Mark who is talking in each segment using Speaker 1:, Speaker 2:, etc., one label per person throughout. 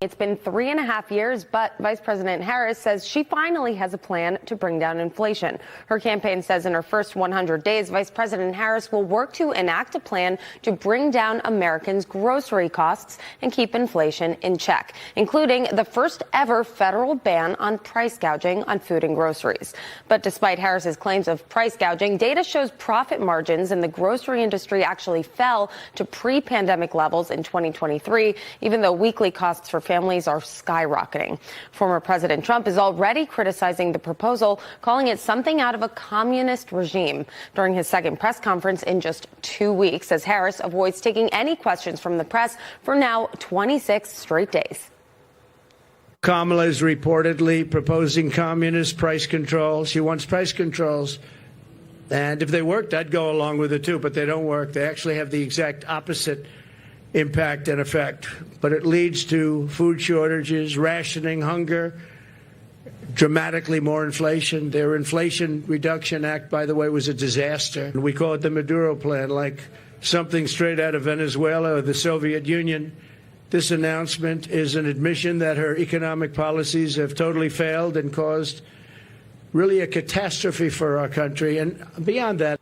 Speaker 1: It's been 3.5 years, but Vice President Harris says she finally has a plan to bring down inflation. Her campaign says in her first 100 days, Vice President Harris will work to enact a plan to bring down Americans' grocery costs and keep inflation in check, including the first ever federal ban on price gouging on food and groceries. But despite Harris's claims of price gouging, data shows profit margins in the grocery industry actually fell to pre-pandemic levels in 2023, even though weekly costs for families are skyrocketing. Former President Trump is already criticizing the proposal, calling it something out of a communist regime. During his second press conference in just 2 weeks, as Harris avoids taking any questions from the press for now 26 straight days.
Speaker 2: Kamala is reportedly proposing communist price controls. She wants price controls. And if they worked, I'd go along with it too, but they don't work. They actually have the exact opposite impact and effect. But it leads to food shortages, rationing, hunger, dramatically more inflation. Their Inflation Reduction Act, by the way, was a disaster. And we call it the Maduro Plan, like something straight out of Venezuela or the Soviet Union. This announcement is an admission that her economic policies have totally failed and caused really a catastrophe for our country. And beyond that,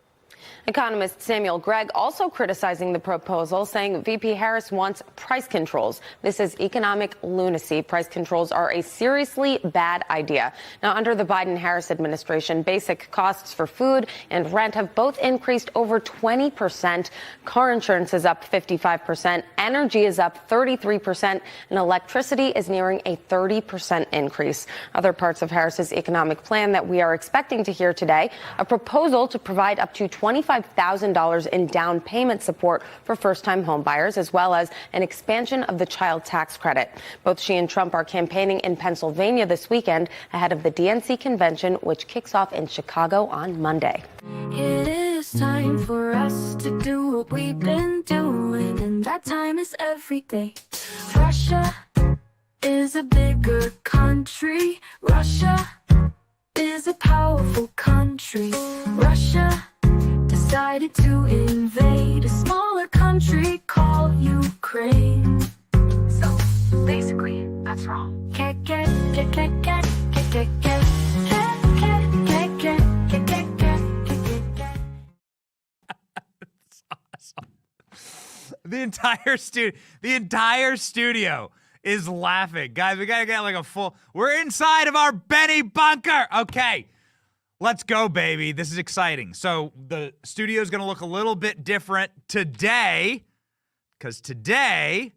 Speaker 1: Economist Samuel Gregg also criticizing the proposal, saying VP Harris wants price controls. This is economic lunacy. Price controls are a seriously bad idea. Now, under the Biden-Harris administration, basic costs for food and rent have both increased over 20%. Car insurance is up 55%. Energy is up 33%. And electricity is nearing a 30% increase. Other parts of Harris's economic plan that we are expecting to hear today, a proposal to provide up to $25,000 in down payment support for first-time homebuyers, as well as an expansion of the child tax credit. Both she and Trump are campaigning in Pennsylvania this weekend ahead of the DNC Convention, which kicks off in Chicago on Monday.
Speaker 3: It is time for us to do what we've been doing, and that time is every day. Russia is a bigger country. Russia is a powerful country. Russia decided to invade a smaller country called Ukraine. So basically, that's wrong.
Speaker 4: That's awesome. The entire studio is laughing. Guys, we gotta get like a full. We're inside of our Benny bunker. Okay. Let's go, baby. This is exciting. So the studio is going to look a little bit different today, because today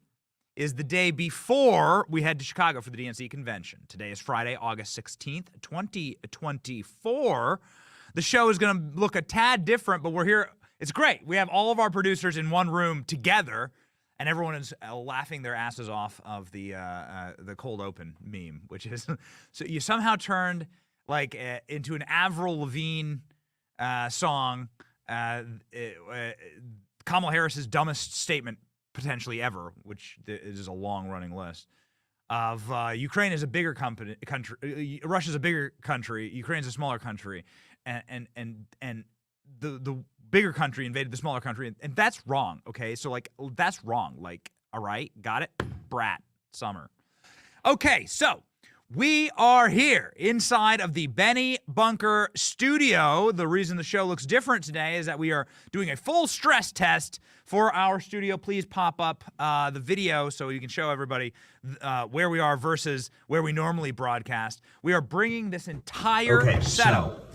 Speaker 4: is the day before we head to Chicago for the DNC Convention. Today is Friday, August 16th, 2024. The show is going to look a tad different, but we're here. It's great. We have all of our producers in one room together, and everyone is laughing their asses off of the cold open meme, which is so you somehow turned like into an Avril Lavigne song, Kamala Harris's dumbest statement potentially ever, which is a long-running list, of Ukraine is a bigger country, Russia's a bigger country, Ukraine's a smaller country, and the bigger country invaded the smaller country, and that's wrong, okay? So, like, that's wrong. Like, all right, got it? Brat, Summer. Okay, so we are here inside of the Benny Bunker studio. The reason the show looks different today is that we are doing a full stress test for our studio. Please pop up the video so you can show everybody where we are versus where we normally broadcast. We are bringing this entire setup,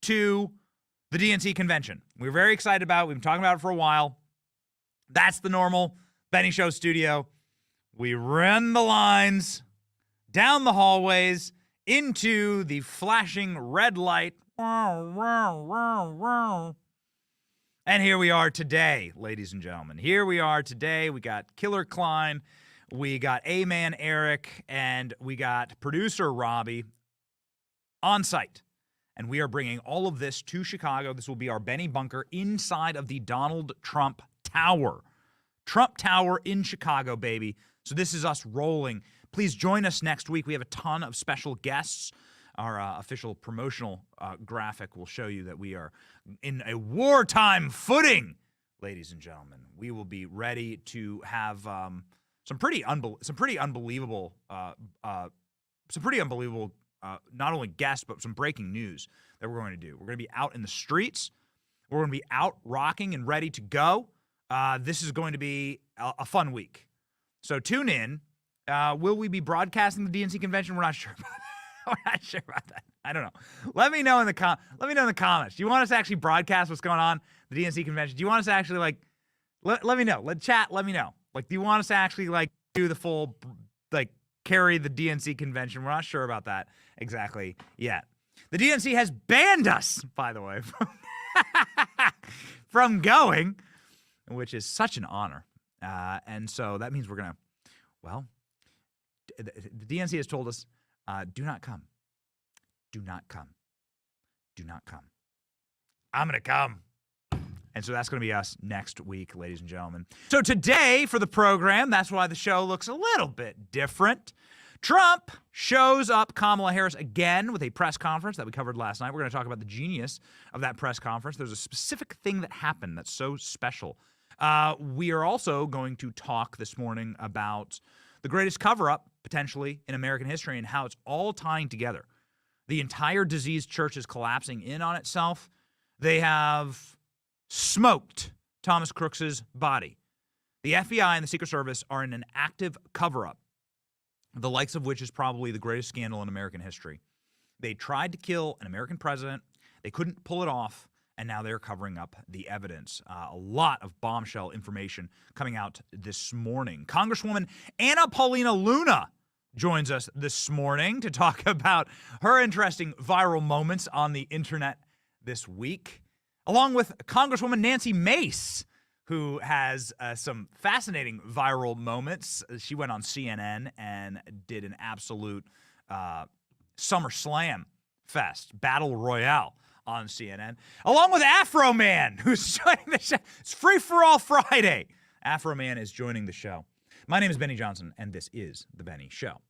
Speaker 4: to the DNC Convention. We're very excited about it. We've been talking about it for a while. That's the normal Benny Show studio. We run the lines down the hallways into the flashing red light. And here we are today, ladies and gentlemen. Here we are today. We got Killer Klein, we got A-Man Eric, and we got producer Robbie on site. And we are bringing all of this to Chicago. This will be our Benny Bunker inside of the Donald Trump Tower. Trump Tower in Chicago, baby. So this is us rolling. Please join us next week. We have a ton of special guests. Our official promotional graphic will show you that we are in a wartime footing, ladies and gentlemen. We will be ready to have some pretty unbelievable, not only guests, but some breaking news that we're going to do. We're going to be out in the streets. We're going to be out rocking and ready to go. This is going to be a fun week. So tune in. Will we be broadcasting the DNC convention? We're not sure about that. We're not sure about that. I don't know. Let me know in the comments. Do you want us to actually broadcast what's going on the DNC convention? Do you want us to actually let me know. Let me know. Do you want us to actually do the full carry the DNC convention? We're not sure about that exactly yet. The DNC has banned us, by the way, from going, which is such an honor. And so that means we're going to, the DNC has told us, do not come. Do not come. Do not come. I'm going to come. And so that's going to be us next week, ladies and gentlemen. So today for the program, that's why the show looks a little bit different. Trump shows up Kamala Harris again with a press conference that we covered last night. We're going to talk about the genius of that press conference. There's a specific thing that happened that's so special. We are also going to talk this morning about the greatest cover-up, potentially, in American history and how it's all tying together. The entire diseased church is collapsing in on itself. They have smoked Thomas Crooks's body. The FBI and the Secret Service are in an active cover-up, the likes of which is probably the greatest scandal in American history. They tried to kill an American president. They couldn't pull it off, and now they're covering up the evidence. A lot of bombshell information coming out this morning. Congresswoman Anna Paulina Luna joins us this morning to talk about her interesting viral moments on the internet this week, along with Congresswoman Nancy Mace, who has some fascinating viral moments. She went on CNN and did an absolute SummerSlam fest, Battle Royale on CNN, along with Afro Man, who's joining the show. It's Free for All Friday. Afro Man is joining the show. My name is Benny Johnson, and this is The Benny Show.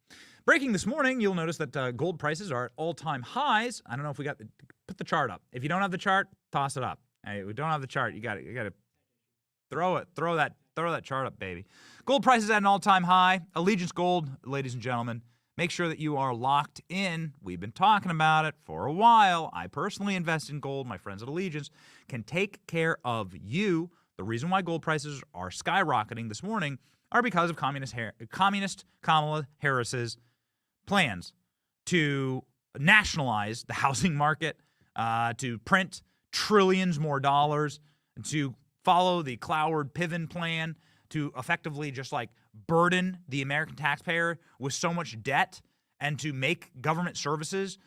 Speaker 4: Breaking this morning, you'll notice that gold prices are at all-time highs. I don't know if put the chart up. If you don't have the chart, toss it up. Hey, we don't have the chart. You got to throw that chart up, baby. Gold prices at an all-time high. Allegiance Gold, ladies and gentlemen. Make sure that you are locked in. We've been talking about it for a while. I personally invest in gold. My friends at Allegiance can take care of you. The reason why gold prices are skyrocketing this morning are because of communist Kamala Harris's plans to nationalize the housing market, to print trillions more dollars, to follow the Cloward Piven plan, to effectively just burden the American taxpayer with so much debt and to make government services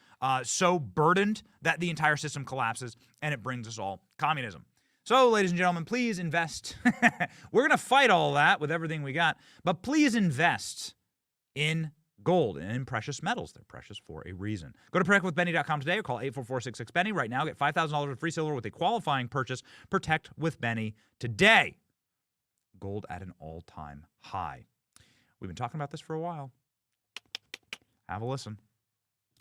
Speaker 4: so burdened that the entire system collapses and it brings us all communism. So, ladies and gentlemen, please invest. We're going to fight all that with everything we got, but please invest in gold and in precious metals. They're precious for a reason. Go to protectwithbenny.com today or call 844-66-BENNY right now. Get $5,000 of free silver with a qualifying purchase. Protect with Benny today. Gold at an all-time high. We've been talking about this for a while. Have a listen.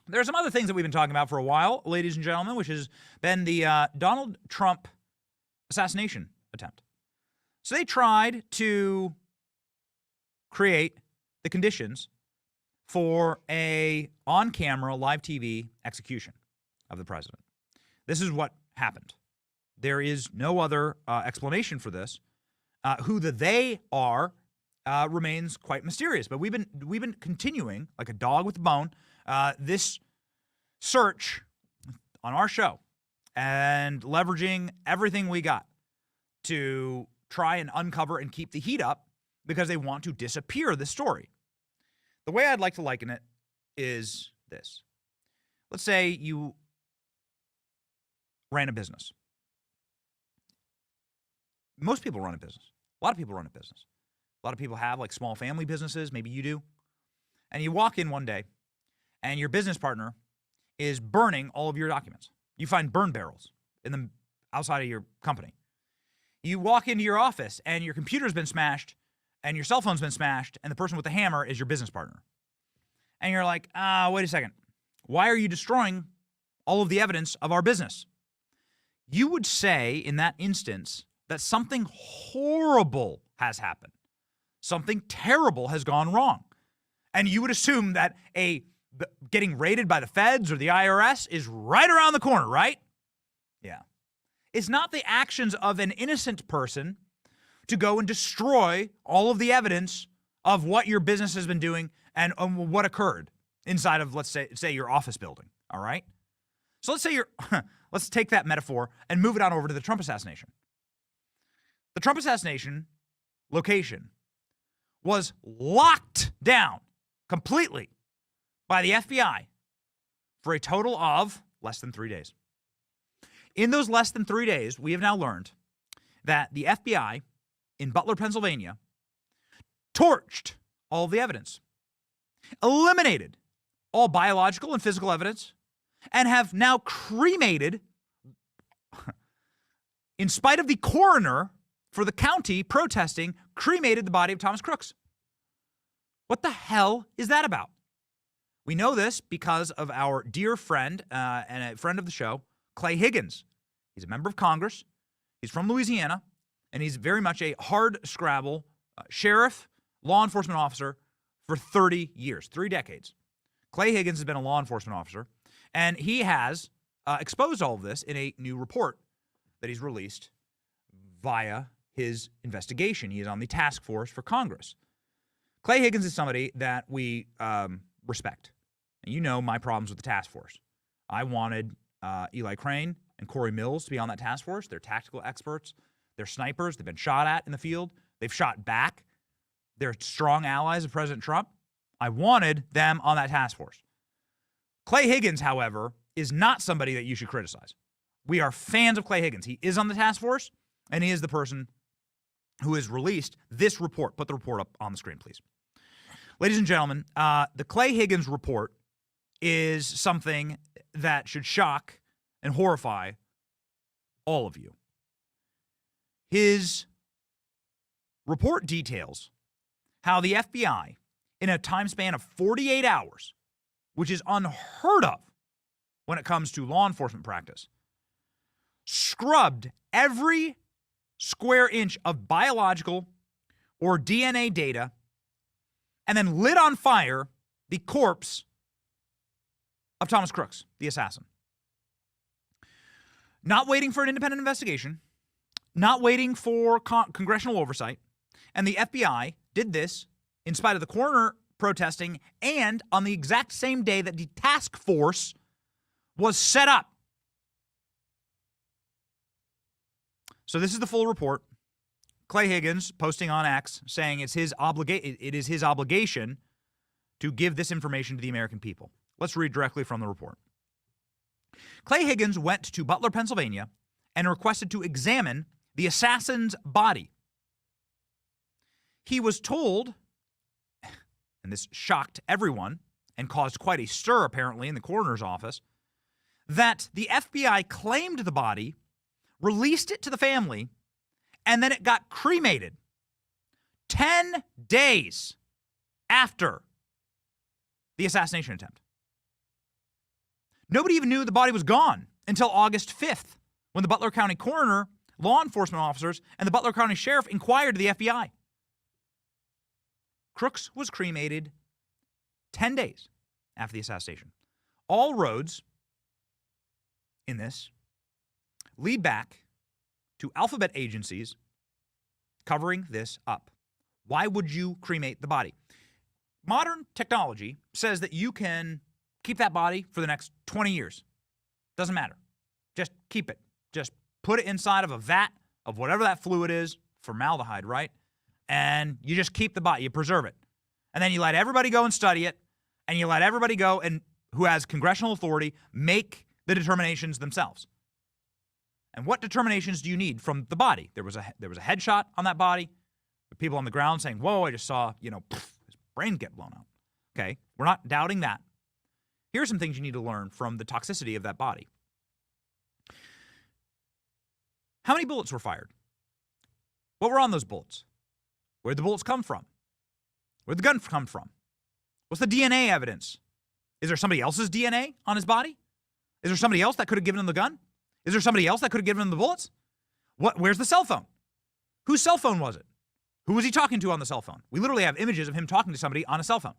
Speaker 4: There are some other things that we've been talking about for a while, ladies and gentlemen, which has been the Donald Trump assassination attempt. So they tried to create the conditions for a on-camera live TV execution of the president. This is what happened. There is no other explanation for this. Who the they are remains quite mysterious. But we've been continuing, like a dog with a bone, this search on our show and leveraging everything we got to try and uncover and keep the heat up because they want to disappear the story. The way I'd like to liken it is this. Let's say you ran a business. Most people run a business. A lot of people run a business. A lot of people have small family businesses. Maybe you do. And you walk in one day and your business partner is burning all of your documents. You find burn barrels outside of your company. You walk into your office and your computer's been smashed and your cell phone's been smashed and the person with the hammer is your business partner. And you're like, wait a second. Why are you destroying all of the evidence of our business? You would say in that instance that something horrible has happened. something terrible has gone wrong. And you would assume that getting raided by the feds or the IRS is right around the corner, right? Yeah. It's not the actions of an innocent person to go and destroy all of the evidence of what your business has been doing and what occurred inside of, let's say your office building, all right? So let's say let's take that metaphor and move it on over to the Trump assassination. The Trump assassination location was locked down completely by the FBI for a total of less than 3 days. In those less than 3 days, we have now learned that the FBI in Butler, Pennsylvania, torched all of the evidence, eliminated all biological and physical evidence, and have now cremated, in spite of the coroner for the county protesting, cremated the body of Thomas Crooks. What the hell is that about? We know this because of our dear friend and a friend of the show, Clay Higgins. He's a member of Congress. He's from Louisiana, and he's very much a hard-scrabble sheriff, law enforcement officer for 30 years, 3 decades. Clay Higgins has been a law enforcement officer, and he has exposed all of this in a new report that he's released via his investigation. He is on the task force for Congress. Clay Higgins is somebody that we respect. And you know my problems with the task force. I wanted Eli Crane and Corey Mills to be on that task force. They're tactical experts. They're snipers. They've been shot at in the field. They've shot back. They're strong allies of President Trump. I wanted them on that task force. Clay Higgins, however, is not somebody that you should criticize. We are fans of Clay Higgins. He is on the task force, and he is the person who has released this report. Put the report up on the screen, please. Ladies and gentlemen, the Clay Higgins report is something that should shock and horrify all of you. His report details how the FBI, in a time span of 48 hours, which is unheard of when it comes to law enforcement practice, scrubbed every square inch of biological or DNA data and then lit on fire the corpse of Thomas Crooks, the assassin. Not waiting for an independent investigation, not waiting for congressional oversight, and the FBI did this in spite of the coroner protesting and on the exact same day that the task force was set up. So this is the full report. Clay Higgins posting on X saying it is his obligation to give this information to the American people. Let's read directly from the report. Clay Higgins went to Butler, Pennsylvania, and requested to examine the assassin's body. He was told, and this shocked everyone and caused quite a stir apparently in the coroner's office, that the FBI claimed the body, released it to the family, and then it got cremated 10 days after the assassination attempt. Nobody even knew the body was gone until August 5th, when the Butler County coroner, law enforcement officers, and the Butler County sheriff inquired to the FBI. Crooks was cremated 10 days after the assassination. All roads in this lead back to alphabet agencies covering this up. Why would you cremate the body? Modern technology says that you can keep that body for the next 20 years. Doesn't matter. Just keep it. Just put it inside of a vat of whatever that fluid is, formaldehyde, right? And you just keep the body, you preserve it. And then you let everybody go and study it, and you let everybody go and who has congressional authority make the determinations themselves. And what determinations do you need from the body? There was a headshot on that body with people on the ground saying, whoa, I just saw, his brain get blown out. Okay, we're not doubting that. Here are some things you need to learn from the toxicity of that body. How many bullets were fired? What were on those bullets? Where'd the bullets come from? Where'd the gun come from? What's the DNA evidence? Is there somebody else's DNA on his body? Is there somebody else that could have given him the gun? Is there somebody else that could have given him the bullets? Where's the cell phone? Whose cell phone was it? Who was he talking to on the cell phone? We literally have images of him talking to somebody on a cell phone.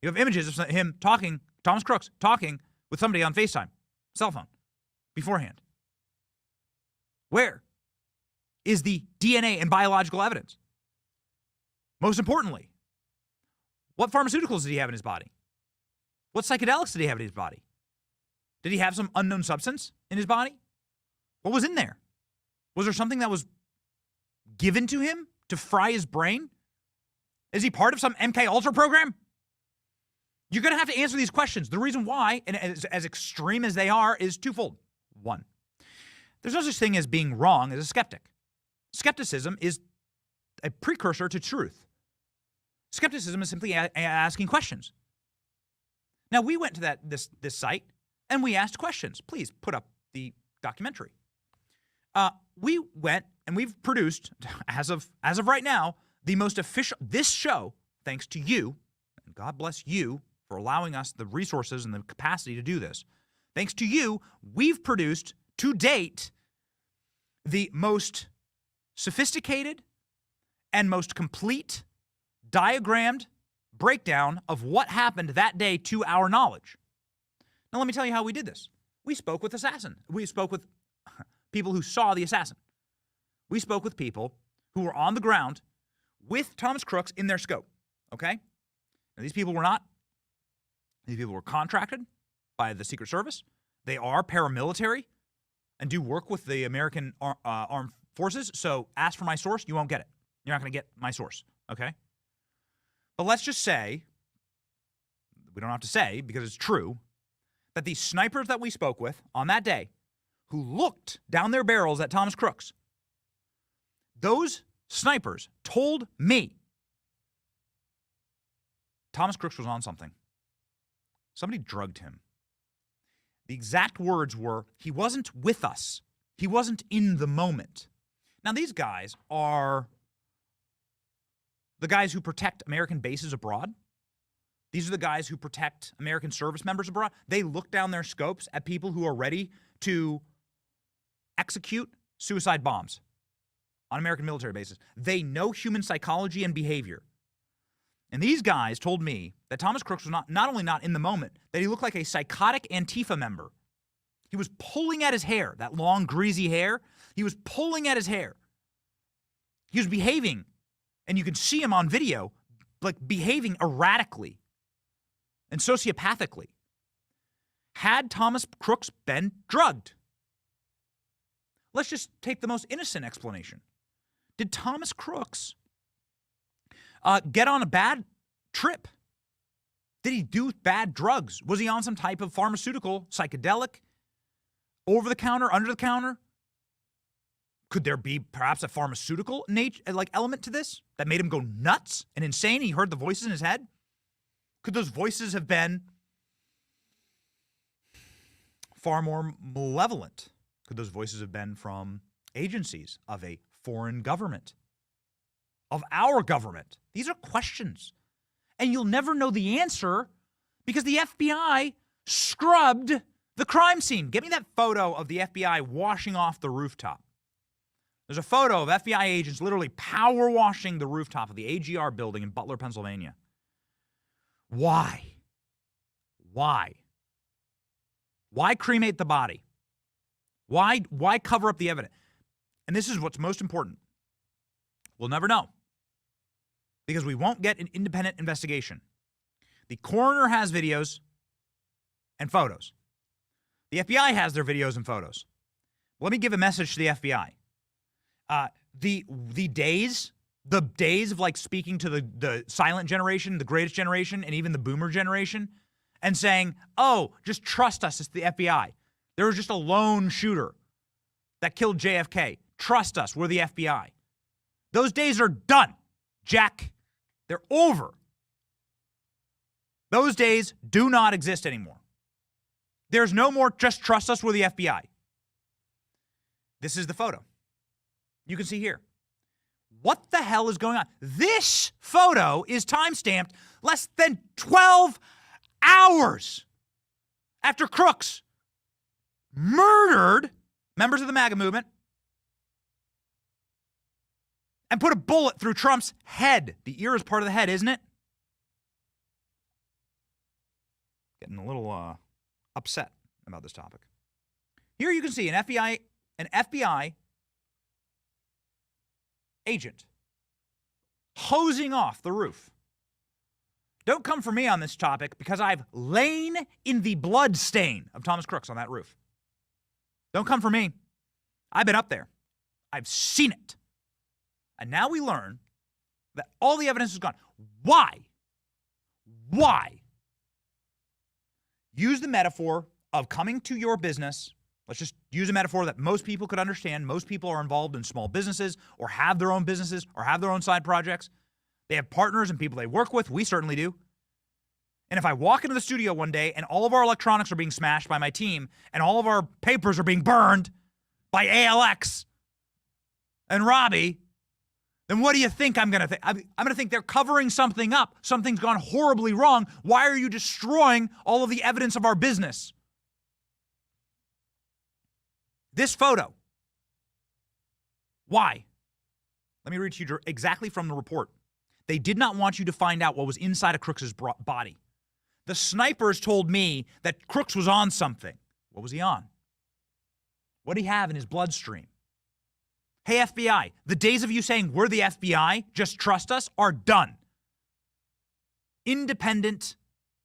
Speaker 4: You have images of him talking, Thomas Crooks, talking with somebody on FaceTime, cell phone, beforehand. Where is the DNA and biological evidence? Most importantly, what pharmaceuticals did he have in his body? What psychedelics did he have in his body? Did he have some unknown substance in his body? What was in there? Was there something that was given to him to fry his brain? Is he part of some MK Ultra program? You're going to have to answer these questions. The reason why, and as extreme as they are, is twofold. One, there's no such thing as being wrong as a skeptic. Skepticism is a precursor to truth. Skepticism is simply asking questions. Now, we went to this site and we asked questions. Please put up the documentary. We went and we've produced, as of right now, the most official, this show, thanks to you, and God bless you for allowing us the resources and the capacity to do this. Thanks to you, we've produced, to date, the most sophisticated and most complete diagrammed breakdown of what happened that day to our knowledge. Now, let me tell you how we did this. We spoke with assassin. We spoke with people who saw the assassin. We spoke with people who were on the ground with Thomas Crooks in their scope, okay? Now, these people were contracted by the Secret Service. They are paramilitary and do work with the American armed forces. So ask for my source, you won't get it. You're not going to get my source, okay? But let's just say, we don't have to say because it's true, that the snipers that we spoke with on that day who looked down their barrels at Thomas Crooks, those snipers told me Thomas Crooks was on something. Somebody drugged him. The exact words were, he wasn't with us. He wasn't in the moment. Now, these guys are the guys who protect American bases abroad. These are the guys who protect American service members abroad. They look down their scopes at people who are ready to execute suicide bombs on American military bases. They know human psychology and behavior. And these guys told me that Thomas Crooks was not only not in the moment, that he looked like a psychotic Antifa member. He was pulling at his hair, that long, greasy hair. He was pulling at his hair. He was behaving, and you can see him on video, like behaving erratically and sociopathically. Had Thomas Crooks been drugged? Let's just take the most innocent explanation. Did Thomas Crooks get on a bad trip? Did he do bad drugs? Was he on some type of pharmaceutical, psychedelic, over-the-counter, under-the-counter? Could there be perhaps a pharmaceutical element to this that made him go nuts and insane? He heard the voices in his head? Could those voices have been far more malevolent? Could those voices have been from agencies of a foreign government, of our government? These are questions. And you'll never know the answer because the FBI scrubbed the crime scene. Get me that photo of the FBI washing off the rooftop. There's a photo of FBI agents literally power washing the rooftop of the AGR building in Butler, Pennsylvania. Why? Why? Why cremate the body? Why cover up the evidence? And this is what's most important. We'll never know because we won't get an independent investigation. The coroner has videos and photos. The FBI has their videos and photos. Let me give a message to the FBI. The days of like speaking to the silent generation, the greatest generation, and even the boomer generation, and saying, oh, just trust us, it's the FBI. There was just a lone shooter that killed JFK. Trust us, we're the FBI. Those days are done, Jack. They're over. Those days do not exist anymore. There's no more just trust us, we're the FBI. This is the photo. You can see here. What the hell is going on? This photo is timestamped less than 12 hours after Crooks murdered members of the MAGA movement and put a bullet through Trump's head. The ear is part of the head, isn't it? Getting a little upset about this topic. Here you can see an FBI agent hosing off the roof. Don't come for me on this topic because I've lain in the blood stain of Thomas Crooks on that roof. Don't come for me. I've been up there. I've seen it. And now we learn that all the evidence is gone. Why? Why? Use the metaphor of coming to your business. Let's just use a metaphor that most people could understand. Most people are involved in small businesses or have their own businesses or have their own side projects. They have partners and people they work with. We certainly do. And if I walk into the studio one day and all of our electronics are being smashed by my team and all of our papers are being burned by ALX and Robbie, then what do you think I'm going to think? I'm going to think they're covering something up. Something's gone horribly wrong. Why are you destroying all of the evidence of our business? This photo. Why? Let me read to you exactly from the report. They did not want you to find out what was inside of Crooks' body. The snipers told me that Crooks was on something. What was he on? What did he have in his bloodstream? Hey, FBI, the days of you saying we're the FBI, just trust us, are done. Independent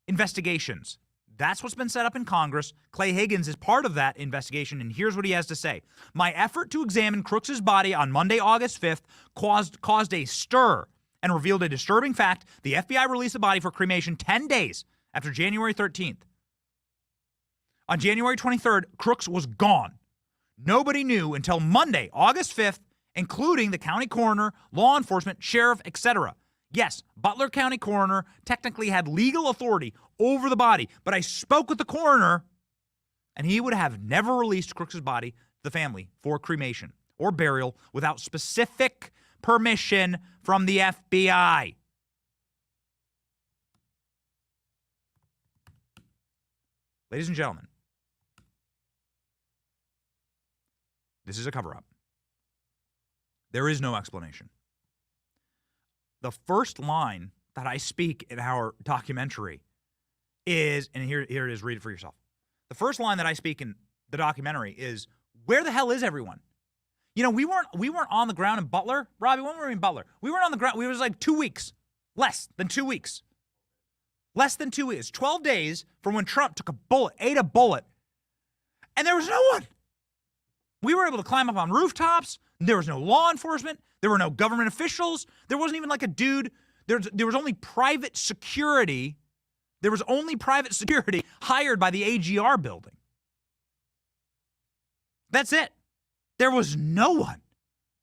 Speaker 4: investigations. That's what's been set up in Congress. Clay Higgins is part of that investigation, and here's what he has to say. My effort to examine Crooks' body on Monday, August 5th caused a stir and revealed a disturbing fact. The FBI released the body for cremation 10 days after January 13th. On January 23rd, Crooks was gone. Nobody knew until Monday, August 5th, including the county coroner, law enforcement, sheriff, etc. Yes, Butler County coroner technically had legal authority over the body, but I spoke with the coroner, and he would have never released Crooks' body to the family for cremation or burial without specific permission from the FBI. Ladies and gentlemen, this is a cover-up. There is no explanation. The first line that I speak in our documentary is, and here it is, read it for yourself. The first line that I speak in the documentary is, where the hell is everyone? You know, we weren't on the ground in Butler. Robbie, when were we in Butler? We weren't on the ground. We was like 2 weeks. Less than 2 weeks. Less than 2 weeks. 12 days from when Trump took a bullet, ate a bullet, and there was no one. We were able to climb up on rooftops. There was no law enforcement. There were no government officials. There wasn't even like a dude. There was only private security. There was only private security hired by the AGR building. That's it. There was no one.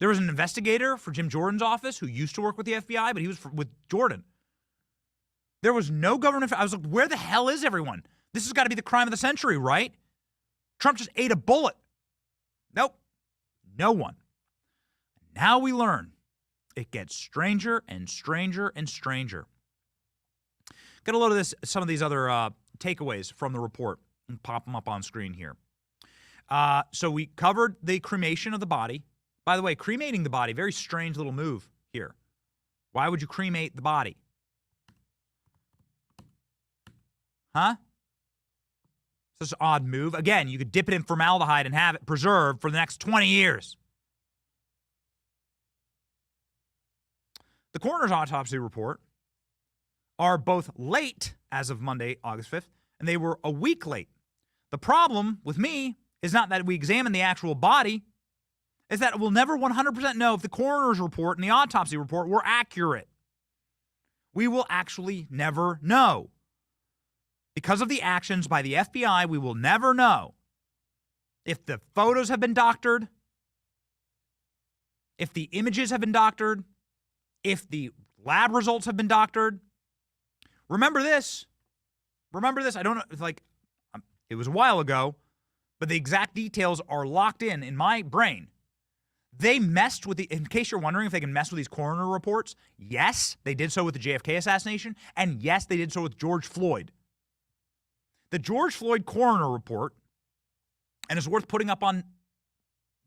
Speaker 4: There was an investigator for Jim Jordan's office who used to work with the FBI, but he was with Jordan. There was no government. I was like, where the hell is everyone? This has got to be the crime of the century, right? Trump just ate a bullet. Nope. No one. Now we learn it gets stranger and stranger and stranger. Get a load of this, some of these other takeaways from the report and pop them up on screen here. So we covered the cremation of the body. By the way, cremating the body, very strange little move here. Why would you cremate the body? Huh? It's such an odd move. Again, you could dip it in formaldehyde and have it preserved for the next 20 years. The coroner's autopsy report are both late as of Monday, August 5th, and they were a week late. The problem with me is not that we examined the actual body, is that we'll never 100% know if the coroner's report and the autopsy report were accurate. We will actually never know. Because of the actions by the FBI, we will never know if the photos have been doctored, if the images have been doctored, if the lab results have been doctored. Remember this. I don't know, it's like, it was a while ago, but the exact details are locked in my brain. They messed with in case you're wondering if they can mess with these coroner reports, yes, they did so with the JFK assassination, and yes, they did so with George Floyd. The George Floyd coroner report, and it's worth putting up on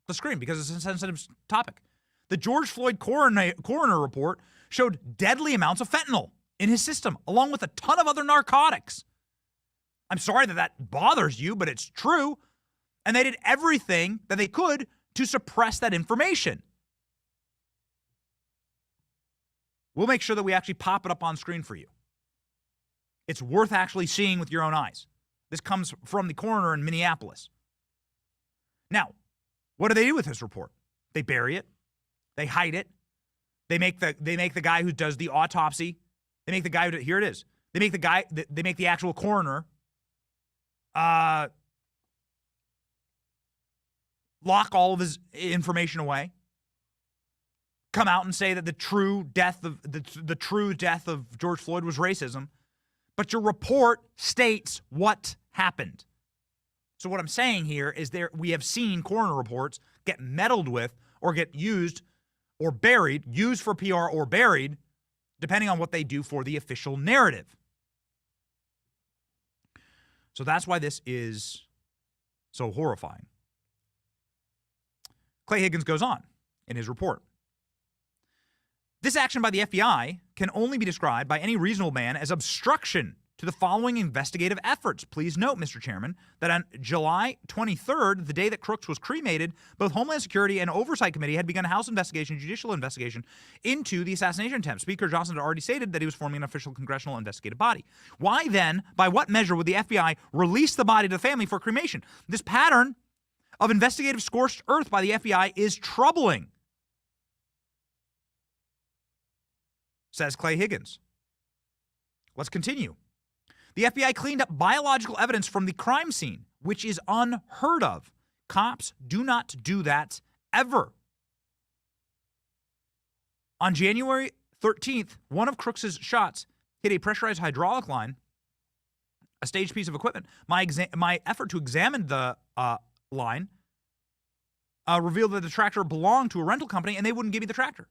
Speaker 4: the screen because it's a sensitive topic. The George Floyd coroner report showed deadly amounts of fentanyl in his system, along with a ton of other narcotics. I'm sorry that bothers you, but it's true. And they did everything that they could to suppress that information. We'll make sure that we actually pop it up on screen for you. It's worth actually seeing with your own eyes. This comes from the coroner in Minneapolis. Now, what do they do with this report? They bury it. They hide it. They make the guy who does the autopsy. They make the guy who, here it is. They make the actual coroner lock all of his information away. Come out and say that the true death of George Floyd was racism, but your report states what happened. So what I'm saying here is we have seen coroner reports get meddled with or get used or buried, used for PR or buried, depending on what they do for the official narrative. So that's why this is so horrifying. Clay Higgins goes on in his report. This action by the FBI can only be described by any reasonable man as obstruction to the following investigative efforts. Please note, Mr. Chairman, that on July 23rd, the day that Crooks was cremated, both Homeland Security and Oversight Committee had begun a House investigation, judicial investigation into the assassination attempt. Speaker Johnson had already stated that he was forming an official congressional investigative body. Why then, by what measure would the FBI release the body to the family for cremation? This pattern of investigative scorched earth by the FBI is troubling, says Clay Higgins. Let's continue. The FBI cleaned up biological evidence from the crime scene, which is unheard of. Cops do not do that ever. On January 13th, one of Crooks's shots hit a pressurized hydraulic line, a staged piece of equipment. My effort to examine the line revealed that the tractor belonged to a rental company, and they wouldn't give me the tractor.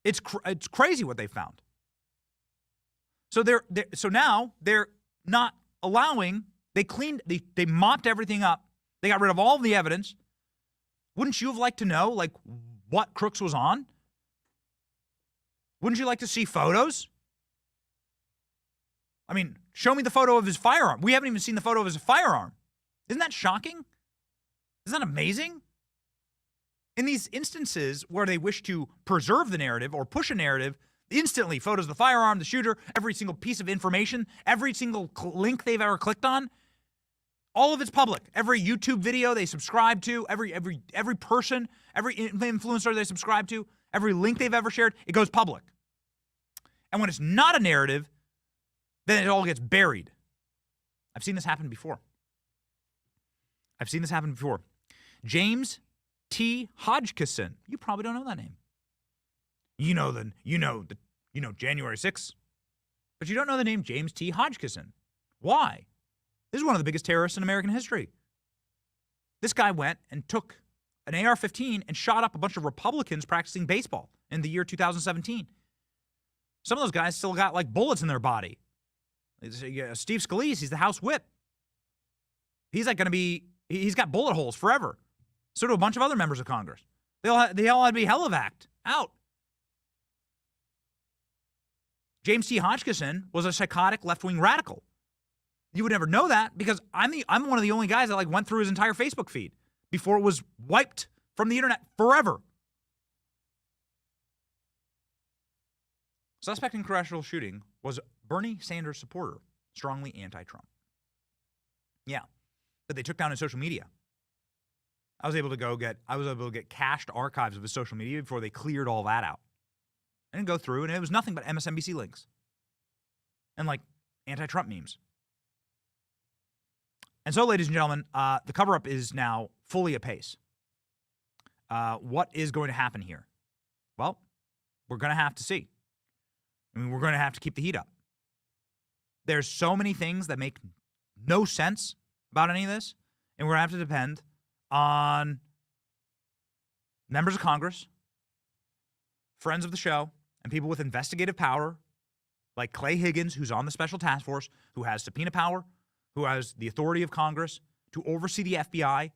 Speaker 4: It's crazy what they found. So now they're not allowing. They mopped everything up. They got rid of all of the evidence. Wouldn't you have liked to know what Crooks was on? Wouldn't you like to see photos? I mean, show me the photo of his firearm. We haven't even seen the photo of his firearm. Isn't that shocking? Isn't that amazing? In these instances where they wish to preserve the narrative or push a narrative, instantly photos of the firearm, the shooter, every single piece of information, every single link they've ever clicked on, all of it's public. Every YouTube video they subscribe to, every person, every influencer they subscribe to, every link they've ever shared, it goes public. And when it's not a narrative, then it all gets buried. I've seen this happen before. James T. Hodgeson. You probably don't know that name. You know January 6th, but you don't know the name James T. Hodgeson. Why? This is one of the biggest terrorists in American history. This guy went and took an AR-15 and shot up a bunch of Republicans practicing baseball in the year 2017. Some of those guys still got bullets in their body. Steve Scalise, he's the House Whip. He's he's got bullet holes forever. So do a bunch of other members of Congress. They all had to be helivac'd out. James T. Hodgeson was a psychotic left-wing radical. You would never know that because I'm one of the only guys that went through his entire Facebook feed before it was wiped from the internet forever. Suspect in congressional shooting was Bernie Sanders supporter, strongly anti-Trump. Yeah, but they took down his social media. I was able to get cached archives of his social media before they cleared all that out. I didn't go through, and it was nothing but MSNBC links and anti-Trump memes. And so, ladies and gentlemen, the cover-up is now fully apace. What is going to happen here? Well, we're going to have to see. We're going to have to keep the heat up. There's so many things that make no sense about any of this, and we're going to have to depend on members of Congress, friends of the show, and people with investigative power like Clay Higgins, who's on the special task force, who has subpoena power, who has the authority of Congress to oversee the FBI,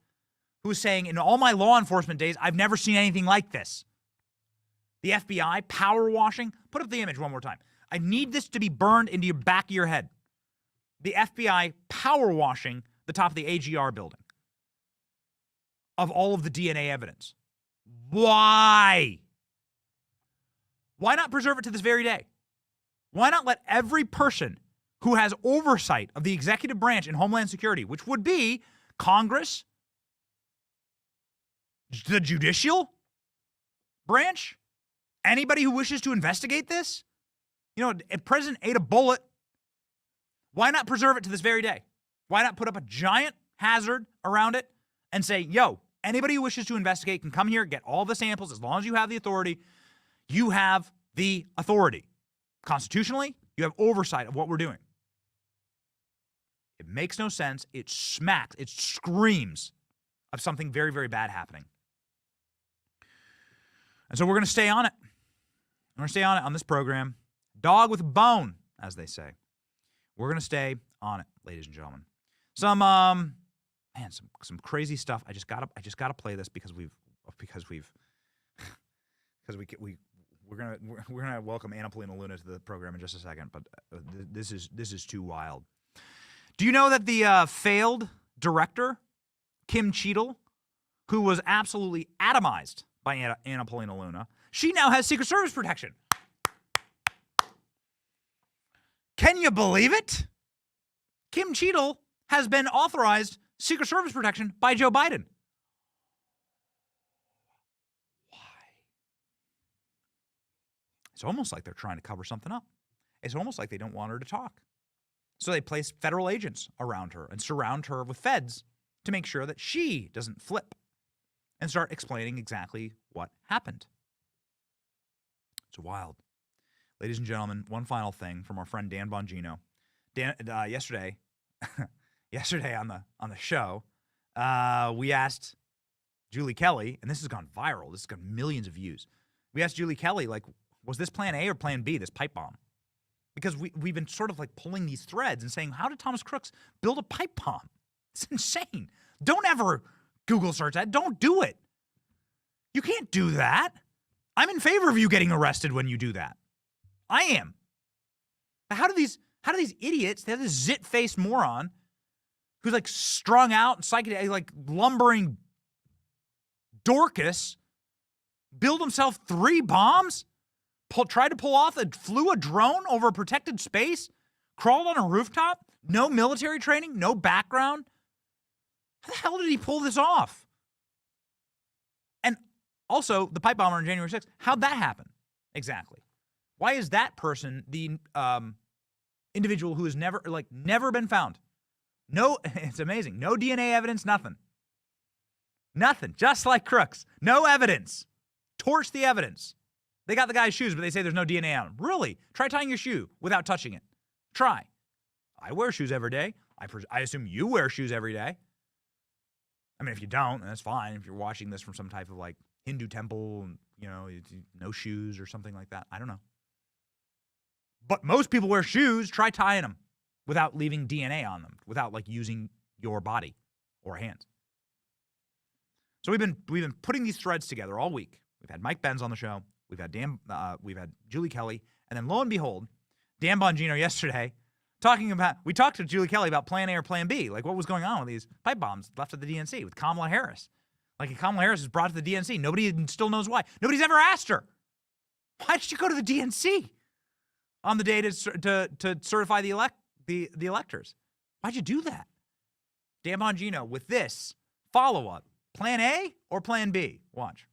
Speaker 4: who is saying, in all my law enforcement days, I've never seen anything like this. The FBI power washing. Put up the image one more time. I need this to be burned into your back of your head. The FBI power washing the top of the AGR building of all of the DNA evidence. Why? Why not preserve it to this very day? Why not let every person who has oversight of the executive branch in Homeland Security, which would be Congress, the judicial branch, anybody who wishes to investigate this? You know, if President ate a bullet, why not preserve it to this very day? Why not put up a giant hazard around it and say, yo, anybody who wishes to investigate can come here, get all the samples as long as you have the authority. You have the authority. Constitutionally, you have oversight of what we're doing. It makes no sense. It smacks, it screams of something very, very bad happening. And so we're going to stay on it. We're going to stay on it on this program. Dog with a bone, as they say. We're going to stay on it, ladies and gentlemen. Some crazy stuff. I just gotta play this because we're gonna welcome Anna Polina Luna to the program in just a second. But this is too wild. Do you know that the failed director Kim Cheadle, who was absolutely atomized by Anna Polina Luna, she now has Secret Service protection? Can you believe it? Kim Cheadle has been authorized Secret Service protection by Joe Biden. Why? It's almost like they're trying to cover something up. It's almost like they don't want her to talk. So they place federal agents around her and surround her with feds to make sure that she doesn't flip and start explaining exactly what happened. It's wild. Ladies and gentlemen, one final thing from our friend Dan Bongino. Dan, yesterday on the show, we asked Julie Kelly, and this has gone viral. This has got millions of views. We asked Julie Kelly, like, was this plan A or plan B, this pipe bomb? Because we've been sort of like pulling these threads and saying, how did Thomas Crooks build a pipe bomb? It's insane. Don't ever Google search that. Don't do it. You can't do that. I'm in favor of you getting arrested when you do that. I am. How do these idiots, they have this zit-faced moron who's like strung out, psychedelic, like lumbering Dorcas, build himself 3 bombs, tried to pull off, flew a drone over a protected space, crawled on a rooftop, no military training, no background. How the hell did he pull this off? And also, the pipe bomber on January 6th, how'd that happen? Exactly. Why is that person the individual who has never been found? No, it's amazing. No DNA evidence, nothing. Nothing. Just like Crooks. No evidence. Torch the evidence. They got the guy's shoes, but they say there's no DNA on them. Really? Try tying your shoe without touching it. Try. I wear shoes every day. I assume you wear shoes every day. I mean, if you don't, then that's fine. If you're watching this from some type of like Hindu temple and, you know, no shoes or something like that. I don't know. But most people wear shoes. Try tying them without leaving DNA on them, without like using your body or hands. So we've been putting these threads together all week. We've had Mike Benz on the show. We've had Julie Kelly, and then lo and behold, Dan Bongino yesterday we talked to Julie Kelly about Plan A or Plan B, like what was going on with these pipe bombs left at the DNC with Kamala Harris. Like Kamala Harris is brought to the DNC. Nobody still knows why. Nobody's ever asked her, why did you go to the DNC on the day to certify the electors? Why'd you do that? Dan Bongino with this follow-up. Plan A or Plan B?
Speaker 5: Watch.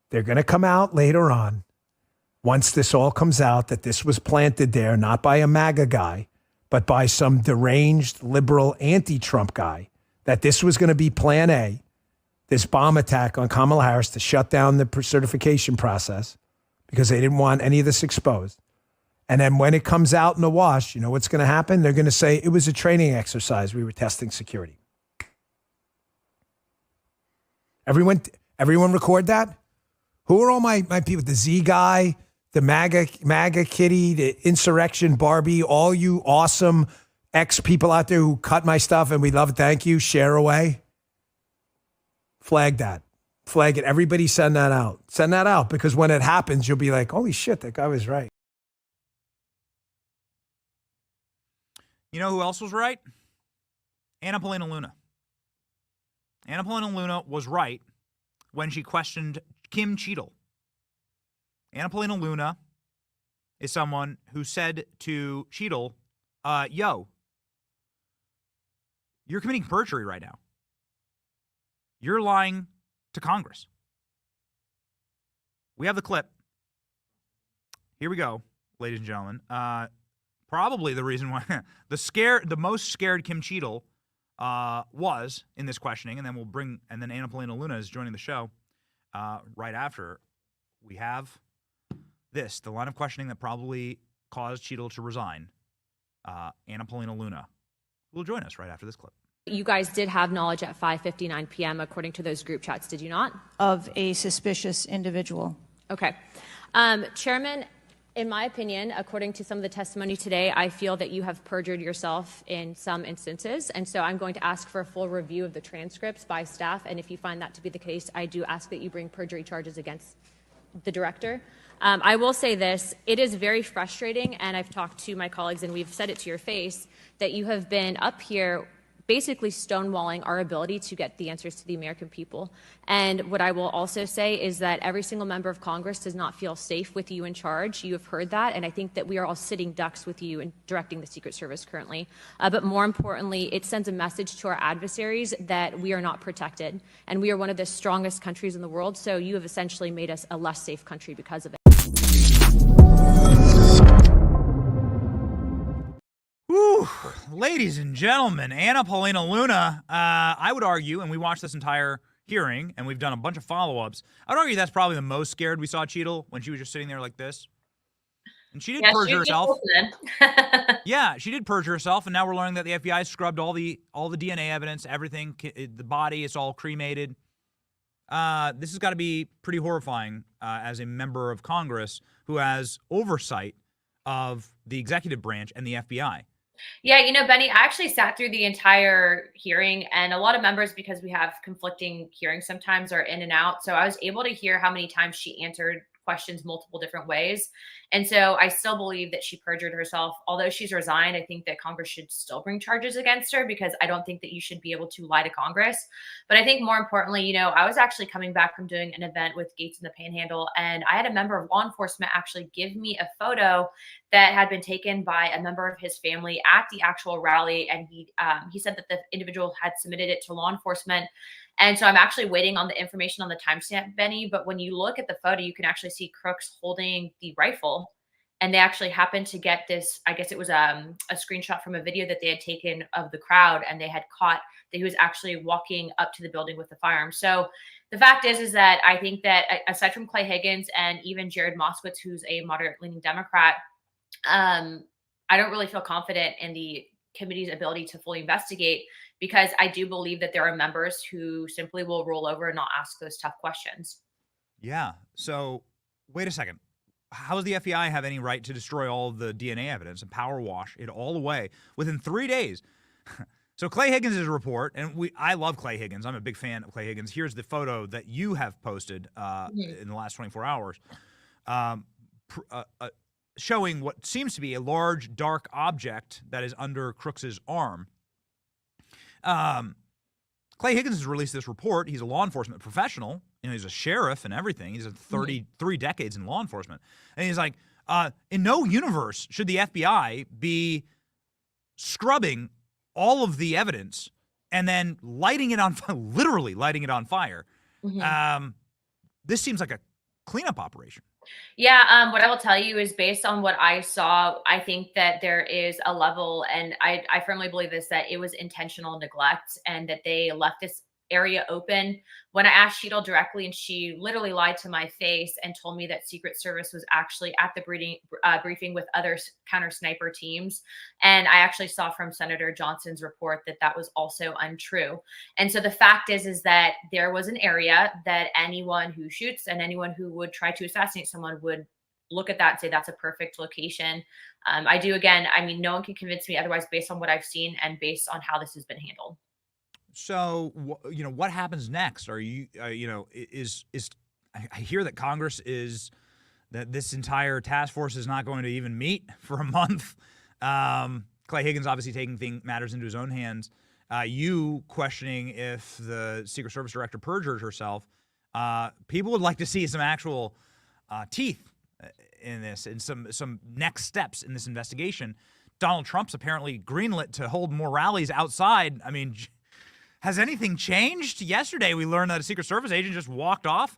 Speaker 5: They're going to come out later on, once this all comes out, that this was planted there, not by a MAGA guy, but by some deranged liberal anti-Trump guy, that this was going to be Plan A, this bomb attack on Kamala Harris to shut down the certification process because they didn't want any of this exposed. And then when it comes out in the wash, you know what's going to happen? They're going to say it was a training exercise. We were testing security. Everyone record that? Who are all my people? The Z guy, the MAGA kitty, the insurrection Barbie, all you awesome ex-people out there who cut my stuff and we love it. Thank you. Share away. Flag that. Flag it. Everybody send that out. Send that out, because when it happens, you'll be like, holy shit, that guy was right.
Speaker 4: You know who else was right? Anna Paulina Luna. Anna Paulina Luna was right when she questioned Kim Cheadle. Anna Paulina Luna is someone who said to Cheadle, yo, you're committing perjury right now. You're lying to Congress. We have the clip. Here we go, ladies and gentlemen. Probably the reason why the most scared Kim Cheadle was in this questioning, and then Anna Paulina Luna is joining the show right after. We have the line of questioning that probably caused Cheadle to resign. Anna Paulina Luna will join us right after this clip.
Speaker 6: You guys did have knowledge at 5:59 p.m. according to those group chats, did you not?
Speaker 7: Of a suspicious individual.
Speaker 6: Okay. Chairman, in my opinion, according to some of the testimony today, I feel that you have perjured yourself in some instances. And so I'm going to ask for a full review of the transcripts by staff. And if you find that to be the case, I do ask that you bring perjury charges against the director. I will say this, it is very frustrating, and I've talked to my colleagues and we've said it to your face, that you have been up here basically stonewalling our ability to get the answers to the American people. And what I will also say is that every single member of Congress does not feel safe with you in charge. You have heard that, and I think that we are all sitting ducks with you in directing the Secret Service currently. But more importantly, it sends a message to our adversaries that we are not protected, and we are one of the strongest countries in the world, so you have essentially made us a less safe country because of it.
Speaker 4: Whew, ladies and gentlemen, Anna Paulina Luna, I would argue, and we watched this entire hearing, and we've done a bunch of follow-ups, I would argue that's probably the most scared we saw Cheadle when she was just sitting there like this. And she did perjure herself. Yeah, she did perjure herself, and now we're learning that the FBI scrubbed all the DNA evidence, everything, the body, it's all cremated. This has got to be pretty horrifying as a member of Congress who has oversight of the executive branch and the FBI.
Speaker 8: Yeah, you know, Benny, I actually sat through the entire hearing, and a lot of members, because we have conflicting hearings sometimes, are in and out. So I was able to hear how many times she answered questions multiple different ways. And so I still believe that she perjured herself. Although she's resigned, I think that Congress should still bring charges against her, because I don't think that you should be able to lie to Congress. But I think more importantly, you know, I was actually coming back from doing an event with Gates in the Panhandle, and I had a member of law enforcement actually give me a photo that had been taken by a member of his family at the actual rally. And he said that the individual had submitted it to law enforcement. And so I'm actually waiting on the information on the timestamp, Benny. But when you look at the photo, you can actually see Crooks holding the rifle. And they actually happened to get this, I guess it was a screenshot from a video that they had taken of the crowd. And they had caught that he was actually walking up to the building with the firearm. So the fact is that I think that aside from Clay Higgins and even Jared Moskowitz, who's a moderate-leaning Democrat, I don't really feel confident in the committee's ability to fully investigate, because I do believe that there are members who simply will roll over and not ask those tough questions. Yeah.
Speaker 4: So wait a second. How does the FBI have any right to destroy all of the DNA evidence and power wash it all away within 3 days? So Clay Higgins' report, and I love Clay Higgins. I'm a big fan of Clay Higgins. Here's the photo that you have posted in the last 24 hours. Showing what seems to be a large, dark object that is under Crooks's arm. Clay Higgins has released this report. He's a law enforcement professional. You know, he's a sheriff and everything. He's had 33 decades in law enforcement. And he's like, in no universe should the FBI be scrubbing all of the evidence and then lighting it on, literally lighting it on fire. This seems like a cleanup operation.
Speaker 8: Yeah, what I will tell you is, based on what I saw, I think that there is a level, and I firmly believe this, that it was intentional neglect and that they left this area open. When I asked Cheadle directly, and she literally lied to my face and told me that Secret Service was actually at the briefing with other counter sniper teams. And I actually saw from Senator Johnson's report that that was also untrue. And so the fact is that there was an area that anyone who shoots and anyone who would try to assassinate someone would look at that and say that's a perfect location. I do, again, I mean, no one can convince me otherwise based on what I've seen and based on how this has been handled.
Speaker 4: So, what happens next? Are you, I hear that that this entire task force is not going to even meet for a month. Clay Higgins obviously taking matters into his own hands. You questioning if the Secret Service director perjured herself. People would like to see some actual teeth in this and some next steps in this investigation. Donald Trump's apparently greenlit to hold more rallies outside. I mean, has anything changed? Yesterday, we learned that a Secret Service agent just walked off.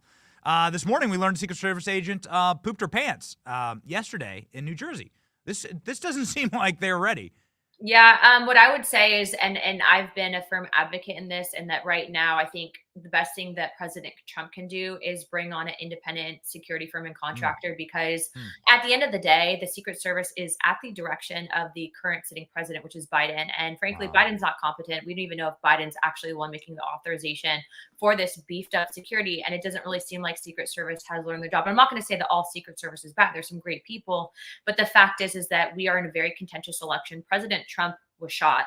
Speaker 4: This morning, we learned a Secret Service agent pooped her pants yesterday in New Jersey. This doesn't seem like they're ready.
Speaker 8: Yeah, what I would say is, and I've been a firm advocate in this, and that right now, I think the best thing that President Trump can do is bring on an independent security firm and contractor, because at the end of the day, the Secret Service is at the direction of the current sitting president, which is Biden. And frankly, Biden's not competent. We don't even know if Biden's actually the one making the authorization for this beefed up security. And it doesn't really seem like Secret Service has learned their job. I'm not going to say that all Secret Service is bad. There's some great people. But the fact is that we are in a very contentious election. President Trump was shot.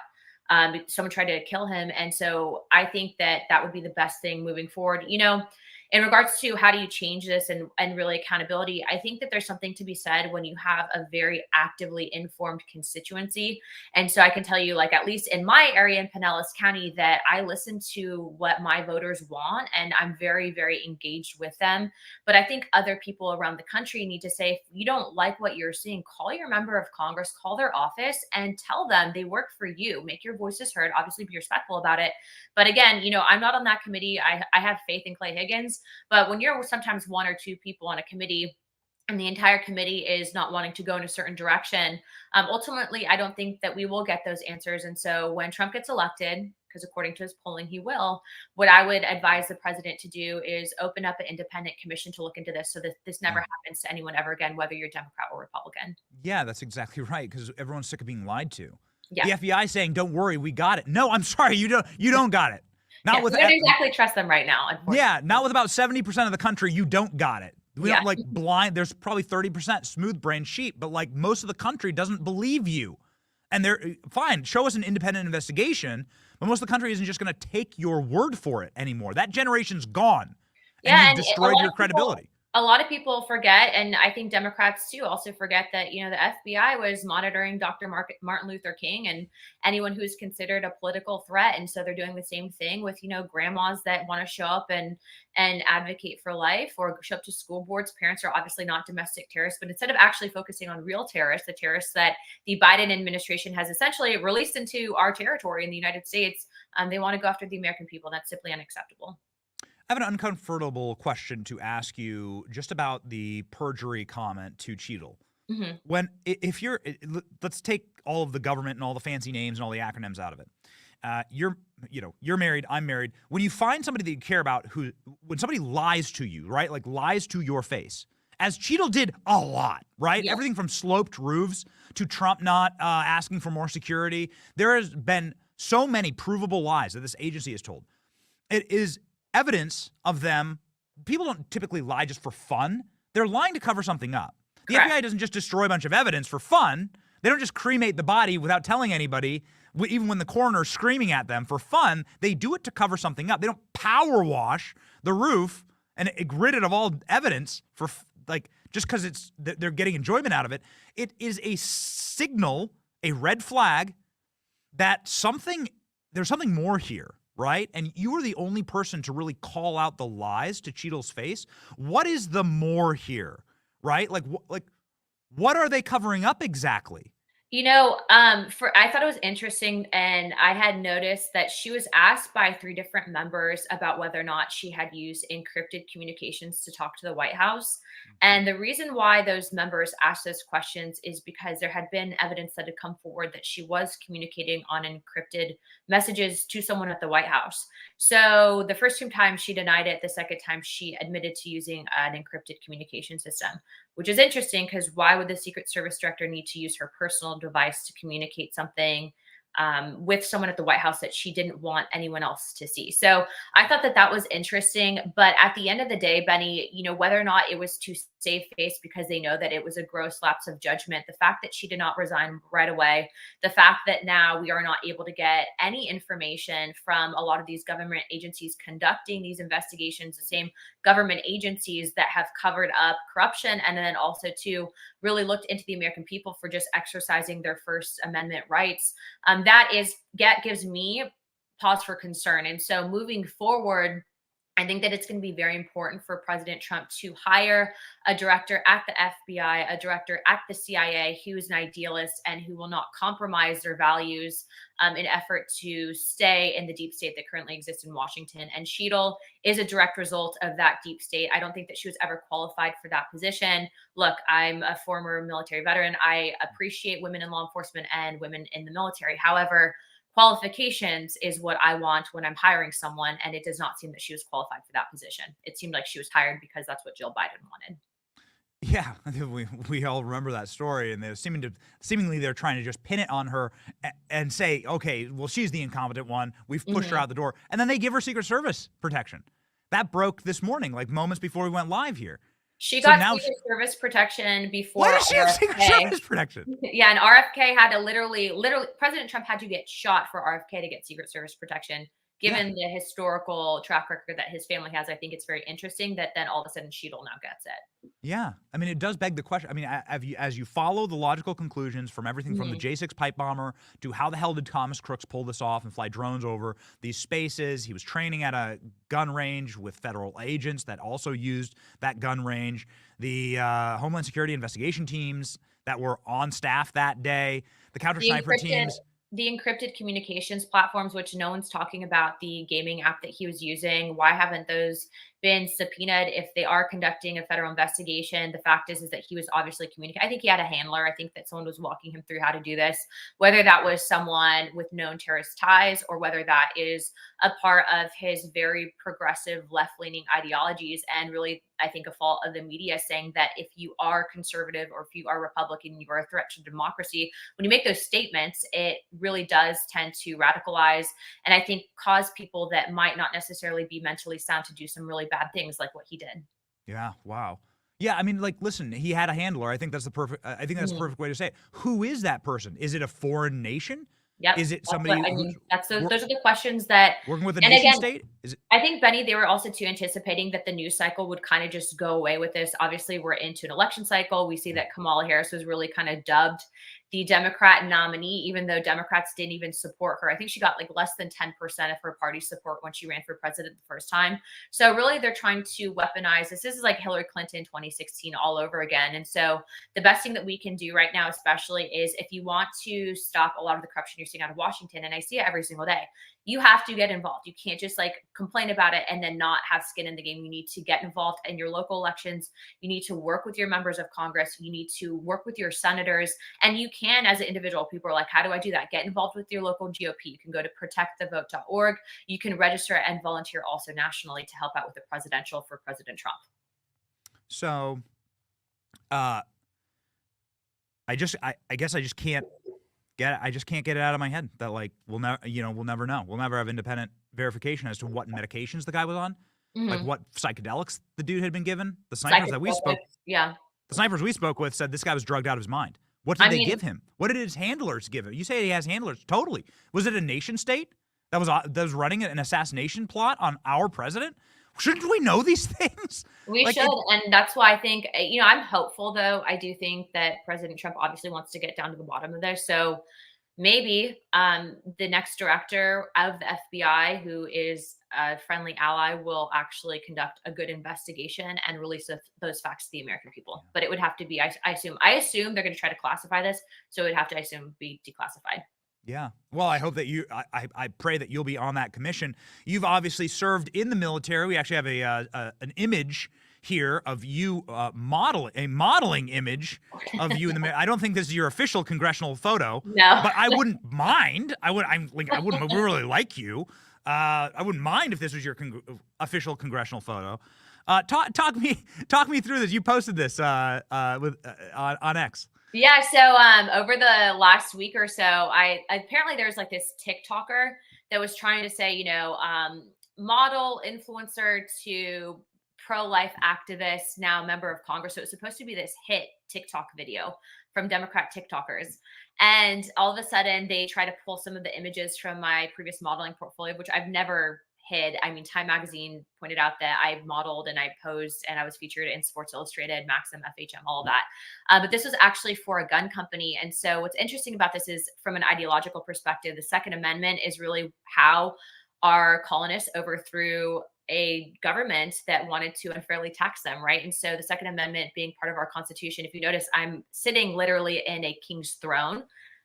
Speaker 8: Someone tried to kill him. And so I think that that would be the best thing moving forward. You know, in regards to how do you change this and really accountability, I think that there's something to be said when you have a very actively informed constituency. And so I can tell you, like, at least in my area in Pinellas County, that I listen to what my voters want, and I'm very, very engaged with them. But I think other people around the country need to say, if you don't like what you're seeing, call your member of Congress, call their office and tell them they work for you. Make your voices heard, obviously be respectful about it. But again, you know, I'm not on that committee. I have faith in Clay Higgins. But when you're sometimes one or two people on a committee and the entire committee is not wanting to go in a certain direction, ultimately, I don't think that we will get those answers. And so when Trump gets elected, because according to his polling, he will, what I would advise the president to do is open up an independent commission to look into this so that this never happens to anyone ever again, whether you're Democrat or Republican.
Speaker 4: Yeah, that's exactly right, because everyone's sick of being lied to.
Speaker 8: Yeah.
Speaker 4: The FBI saying, don't worry, we got it. No, I'm sorry, you don't got it.
Speaker 8: Not with, we don't exactly trust them right now.
Speaker 4: Yeah, not with about 70% of the country, you don't got it. We don't like blind. There's probably 30% smooth brain sheep, but like most of the country doesn't believe you. And they're fine. Show us an independent investigation, but most of the country isn't just going to take your word for it anymore. That generation's gone.
Speaker 8: Yeah,
Speaker 4: and you've destroyed your credibility.
Speaker 8: A lot of people forget, and I think Democrats too also forget that, you know, the FBI was monitoring Dr. Martin Luther King and anyone who's considered a political threat. And so they're doing the same thing with, you know, grandmas that want to show up and advocate for life or show up to school boards. Parents are obviously not domestic terrorists, but instead of actually focusing on real terrorists, the terrorists that the Biden administration has essentially released into our territory in the United States, they want to go after the American people. That's simply unacceptable.
Speaker 4: I have an uncomfortable question to ask you just about the perjury comment to Cheadle. Mm-hmm. Let's take all of the government and all the fancy names and all the acronyms out of it. You're married, I'm married. When you find somebody that you care about when somebody lies to you, right? Like lies to your face, as Cheadle did a lot, right? Yeah. Everything from sloped roofs to Trump not asking for more security. There has been so many provable lies that this agency has told. It is evidence of them. People don't typically lie just for fun. They're lying to cover something up. The FBI doesn't just destroy a bunch of evidence for fun. They don't just cremate the body without telling anybody, even when the coroner's screaming at them for fun. They do it to cover something up. They don't power wash the roof and rid it of all evidence for just because they're getting enjoyment out of it. It is a signal, a red flag that there's something more here. Right? And you were the only person to really call out the lies to Cheadle's face. What is the more here? Right? Like what are they covering up exactly?
Speaker 8: You know, I thought it was interesting, and I had noticed that she was asked by 3 different members about whether or not she had used encrypted communications to talk to the White House. And the reason why those members asked those questions is because there had been evidence that had come forward that she was communicating on encrypted messages to someone at the White House. So the first 2 times she denied it. The second time she admitted to using an encrypted communication system, which is interesting because why would the Secret Service director need to use her personal device to communicate something with someone at the White House that she didn't want anyone else to see. So I thought that that was interesting. But at the end of the day, Benny, you know, whether or not it was to save face because they know that it was a gross lapse of judgment, the fact that she did not resign right away, the fact that now we are not able to get any information from a lot of these government agencies conducting these investigations, the same government agencies that have covered up corruption, and then also to really looked into the American people for just exercising their First Amendment rights. That gives me pause for concern. And so moving forward, I think that it's going to be very important for President Trump to hire a director at the FBI, a director at the CIA who is an idealist and who will not compromise their values in effort to stay in the deep state that currently exists in Washington. And Cheadle is a direct result of that deep state. I don't think that she was ever qualified for that position. Look, I'm a former military veteran. I appreciate women in law enforcement and women in the military. However, qualifications is what I want when I'm hiring someone, and it does not seem that she was qualified for that position. It seemed like she was hired because that's what Jill Biden wanted.
Speaker 4: Yeah, we all remember that story, and they're seemingly they're trying to just pin it on her and say, okay, well, she's the incompetent one. We've pushed her out the door, and then they give her Secret Service protection. That broke this morning, like moments before we went live here.
Speaker 8: She got Secret Service protection before.
Speaker 4: Why does she have Secret Service protection?
Speaker 8: Yeah, and RFK had to literally, President Trump had to get shot for RFK to get Secret Service protection. Given the historical track record that his family has, I think it's very interesting that then all of a sudden Cheadle now gets it.
Speaker 4: Yeah. I mean, it does beg the question. I mean, as you follow the logical conclusions from everything from the J6 pipe bomber to how the hell did Thomas Crooks pull this off and fly drones over these spaces? He was training at a gun range with federal agents that also used that gun range. The Homeland Security investigation teams that were on staff that day, the counter sniper teams.
Speaker 8: The encrypted communications platforms, which no one's talking about, the gaming app that he was using. Why haven't those been subpoenaed if they are conducting a federal investigation? The fact is that he was obviously communicating. I think he had a handler. I think that someone was walking him through how to do this, whether that was someone with known terrorist ties or whether that is a part of his very progressive left-leaning ideologies. And really, I think a fault of the media saying that if you are conservative or if you are Republican, you are a threat to democracy. When you make those statements, it really does tend to radicalize and I think cause people that might not necessarily be mentally sound to do some really bad things like what he did.
Speaker 4: Yeah. Wow. Yeah. I mean, like, listen, he had a handler. I think that's the perfect way to say it. Who is that person? Is it a foreign nation?
Speaker 8: Yep.
Speaker 4: Is it somebody?
Speaker 8: I mean, those are the questions that
Speaker 4: working with a nation state. Is it?
Speaker 8: I think, Benny, they were also too anticipating that the news cycle would kind of just go away with this. Obviously, we're into an election cycle. We see that Kamala Harris was really kind of dubbed the Democrat nominee, even though Democrats didn't even support her. I think she got like less than 10% of her party support when she ran for president the first time. So really, they're trying to weaponize this. This is like Hillary Clinton 2016 all over again. And so the best thing that we can do right now, especially, is if you want to stop a lot of the corruption you're seeing out of Washington, and I see it every single day, you have to get involved. You can't just like complain about it and then not have skin in the game. You need to get involved in your local elections. You need to work with your members of Congress. You need to work with your senators. And you can, as an individual, people are like, how do I do that? Get involved with your local GOP. You can go to protectthevote.org. You can register and volunteer also nationally to help out with the presidential for President Trump.
Speaker 4: So I guess I just can't get it. I just can't get it out of my head that like we'll never know. We'll never have independent verification as to what medications the guy was on, like what psychedelics the dude had been given. The snipers that we spoke,
Speaker 8: the
Speaker 4: snipers we spoke with said this guy was drugged out of his mind. What did they give him? What did his handlers give him? You say he has handlers. Totally. Was it a nation state that was running an assassination plot on our president? Shouldn't we know these things?
Speaker 8: We should. And that's why I think, I'm hopeful, though. I do think that President Trump obviously wants to get down to the bottom of this. So maybe the next director of the FBI, who is a friendly ally, will actually conduct a good investigation and release those facts to the American people. But it would have to be, I assume they're going to try to classify this. So it would have to, I assume, be declassified.
Speaker 4: Yeah. Well, I hope that I pray that you'll be on that commission. You've obviously served in the military. We actually have an image here of you, modeling image of you in the. I don't think this is your official congressional photo.
Speaker 8: No.
Speaker 4: But I wouldn't mind. I wouldn't. We really like you. I wouldn't mind if this was your official congressional photo. Talk me through this. You posted this on X.
Speaker 8: Yeah, so over the last week or so, I apparently there's like this TikToker that was trying to say, model influencer to pro-life activist, now member of Congress. So it's supposed to be this hit TikTok video from Democrat TikTokers. And all of a sudden they try to pull some of the images from my previous modeling portfolio, which I've never hid. I mean, Time Magazine pointed out that I modeled and I posed and I was featured in Sports Illustrated, Maxim, FHM, all of that. But this was actually for a gun company. And so what's interesting about this is from an ideological perspective, the Second Amendment is really how our colonists overthrew a government that wanted to unfairly tax them, right? And so the Second Amendment being part of our Constitution, if you notice, I'm sitting literally in a king's throne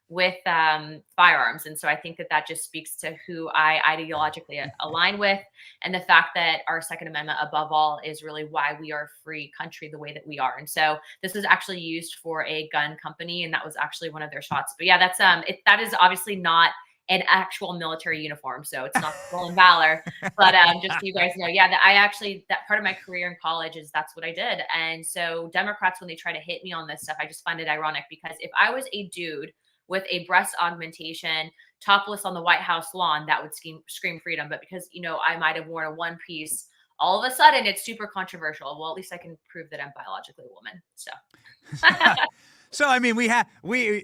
Speaker 8: with firearms. And so I think that that just speaks to who I ideologically align with, and the fact that our Second Amendment, above all, is really why we are a free country the way that we are. And so this was actually used for a gun company, and that was actually one of their shots. But yeah, that's that is obviously not an actual military uniform, so it's not stolen valor. But just so you guys know, yeah, that part of my career in college is that's what I did. And so Democrats, when they try to hit me on this stuff, I just find it ironic, because if I was a dude with a breast augmentation, topless on the White House lawn, that would scream freedom. But because, I might have worn a one piece, all of a sudden it's super controversial. Well, at least I can prove that I'm biologically a woman. So.
Speaker 4: So I mean,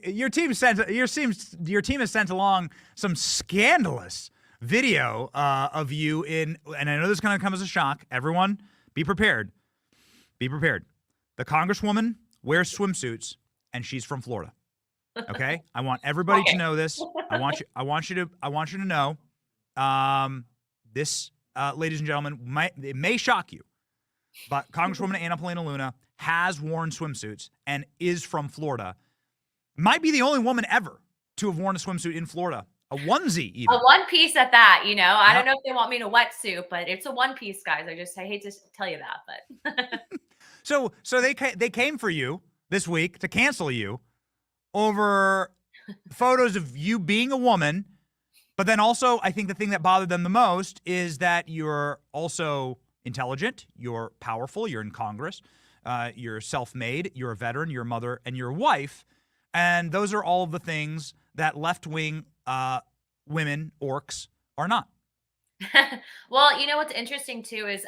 Speaker 4: your team has sent along some scandalous video of you in, and I know this kind of comes as a shock. Everyone, be prepared. Be prepared. The Congresswoman wears swimsuits, and she's from Florida. Okay, I want everybody to know this. I want you to know this, ladies and gentlemen. It may shock you, but Congresswoman Anna Paulina Luna has worn swimsuits and is from Florida. Might be the only woman ever to have worn a swimsuit in Florida. A onesie, even.
Speaker 8: A one piece at that, I don't know if they want me in a wetsuit, but it's a one piece, guys. I hate to tell you that, but.
Speaker 4: So they came for you this week to cancel you over photos of you being a woman, but then also I think the thing that bothered them the most is that you're also intelligent, you're powerful, you're in Congress. You're self-made, you're a veteran, you're a mother, and you're a wife. And those are all of the things that left-wing women, orcs, are not.
Speaker 8: Well, what's interesting too is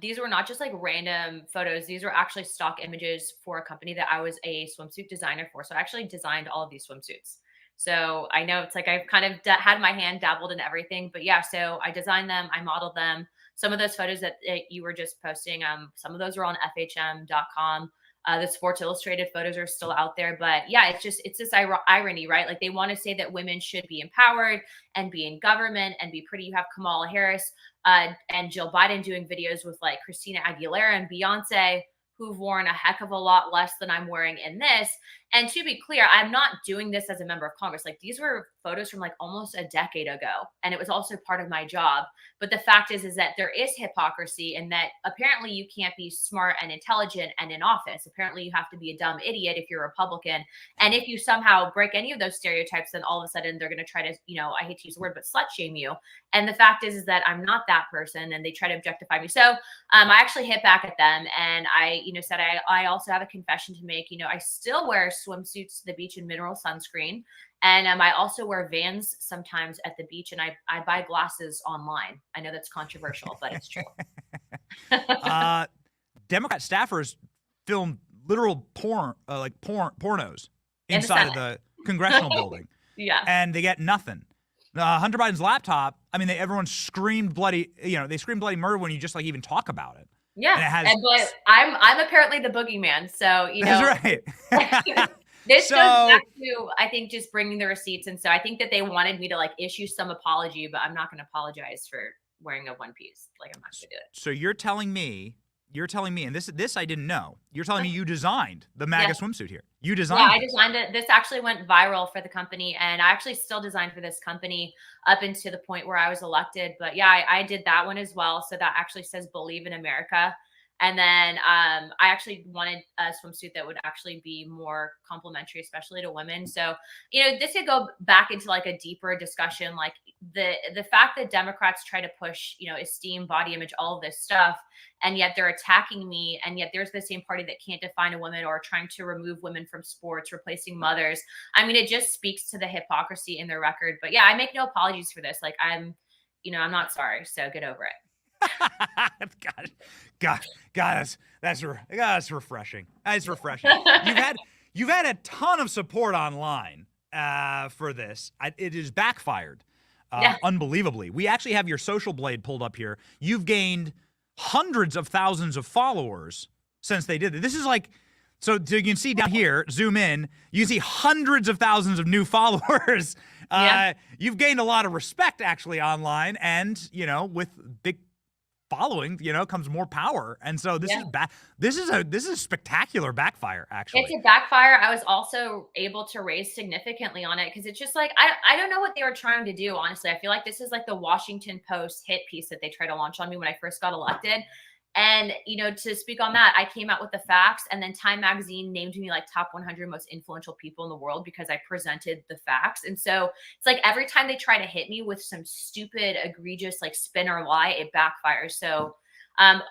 Speaker 8: these were not just like random photos. These were actually stock images for a company that I was a swimsuit designer for. So I actually designed all of these swimsuits. So I know it's like I've kind of had my hand dabbled in everything. But yeah, so I designed them, I modeled them. Some of those photos that you were just posting, some of those are on FHM.com. The Sports Illustrated photos are still out there. But yeah, it's this irony, right? Like they want to say that women should be empowered and be in government and be pretty. You have Kamala Harris and Jill Biden doing videos with like Christina Aguilera and Beyonce, who've worn a heck of a lot less than I'm wearing in this. And to be clear, I'm not doing this as a member of Congress. Like these were photos from like almost a decade ago. And it was also part of my job. But the fact is that there is hypocrisy in that apparently you can't be smart and intelligent and in office. Apparently you have to be a dumb idiot if you're a Republican. And if you somehow break any of those stereotypes, then all of a sudden they're going to try to, I hate to use the word, but slut shame you. And the fact is that I'm not that person, and they try to objectify me. So I actually hit back at them, and I, said I also have a confession to make. I still wear swimsuits to the beach and mineral sunscreen. And I also wear Vans sometimes at the beach, and I buy glasses online. I know that's controversial, but it's true.
Speaker 4: Democrat staffers film literal pornos inside of the congressional building.
Speaker 8: Yeah.
Speaker 4: And they get nothing. Hunter Biden's laptop, I mean, everyone screamed bloody, they screamed bloody murder when you just like even talk about it.
Speaker 8: Yeah. But I'm apparently the boogeyman. So,
Speaker 4: That's right.
Speaker 8: This goes back to, I think, just bringing the receipts. And so I think that they wanted me to like issue some apology, but I'm not going to apologize for wearing a one piece. Like I'm not going to do it.
Speaker 4: So you're telling me, and this I didn't know. You're telling me you designed the MAGA swimsuit here. You designed it.
Speaker 8: I designed it. This actually went viral for the company, and I actually still designed for this company up into the point where I was elected. But yeah, I did that one as well. So that actually says "Believe in America." And then I actually wanted a swimsuit that would actually be more complimentary, especially to women. So, this could go back into like a deeper discussion, like the fact that Democrats try to push, esteem, body image, all of this stuff, and yet they're attacking me. And yet there's the same party that can't define a woman or trying to remove women from sports, replacing mothers. I mean, it just speaks to the hypocrisy in their record. But yeah, I make no apologies for this. Like I'm not sorry. So get over it.
Speaker 4: God, that's refreshing. That's refreshing. You've had a ton of support online for this. It is backfired, unbelievably. We actually have your social blade pulled up here. You've gained hundreds of thousands of followers since they did it. This is like, so you can see down here, zoom in, you see hundreds of thousands of new followers. You've gained a lot of respect actually online, and with big following, comes more power. And so this is a spectacular backfire, actually.
Speaker 8: It's a backfire. I was also able to raise significantly on it because it's just like I don't know what they were trying to do, honestly. I feel like this is like the Washington Post hit piece that they tried to launch on me when I first got elected. And, to speak on that, I came out with the facts, and then Time Magazine named me like top 100 most influential people in the world because I presented the facts. And so it's like every time they try to hit me with some stupid, egregious, like spin or lie, it backfires. So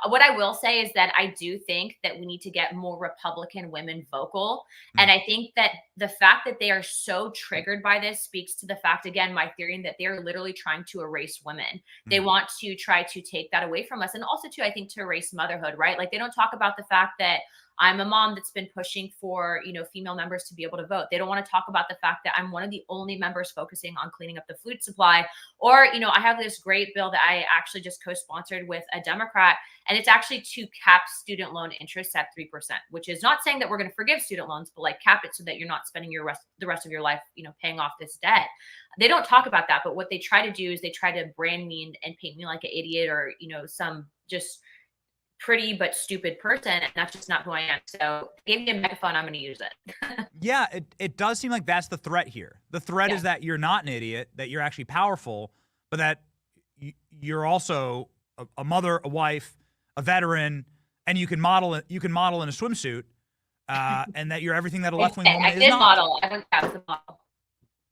Speaker 8: what I will say is that I do think that we need to get more Republican women vocal. And I think that the fact that they are so triggered by this speaks to the fact, again, my theory that they are literally trying to erase women. They want to try to take that away from us. And also, too, I think to erase motherhood, right? Like they don't talk about the fact that I'm a mom that's been pushing for, female members to be able to vote. They don't want to talk about the fact that I'm one of the only members focusing on cleaning up the food supply. Or, I have this great bill that I actually just co-sponsored with a Democrat, and it's actually to cap student loan interest at 3%, which is not saying that we're going to forgive student loans, but like cap it so that you're not spending the rest of your life, paying off this debt. They don't talk about that, but what they try to do is they try to brand me and paint me like an idiot or, some just pretty but stupid person, and that's just not who I am. So give me a megaphone, I'm going to use it.
Speaker 4: Yeah, it does seem like that's the threat here. The threat is that you're not an idiot, that you're actually powerful, but that you're also a mother, a wife, a veteran, and you can model in a swimsuit, and that you're everything that a left-wing woman is not. I did model.
Speaker 8: I went past the model.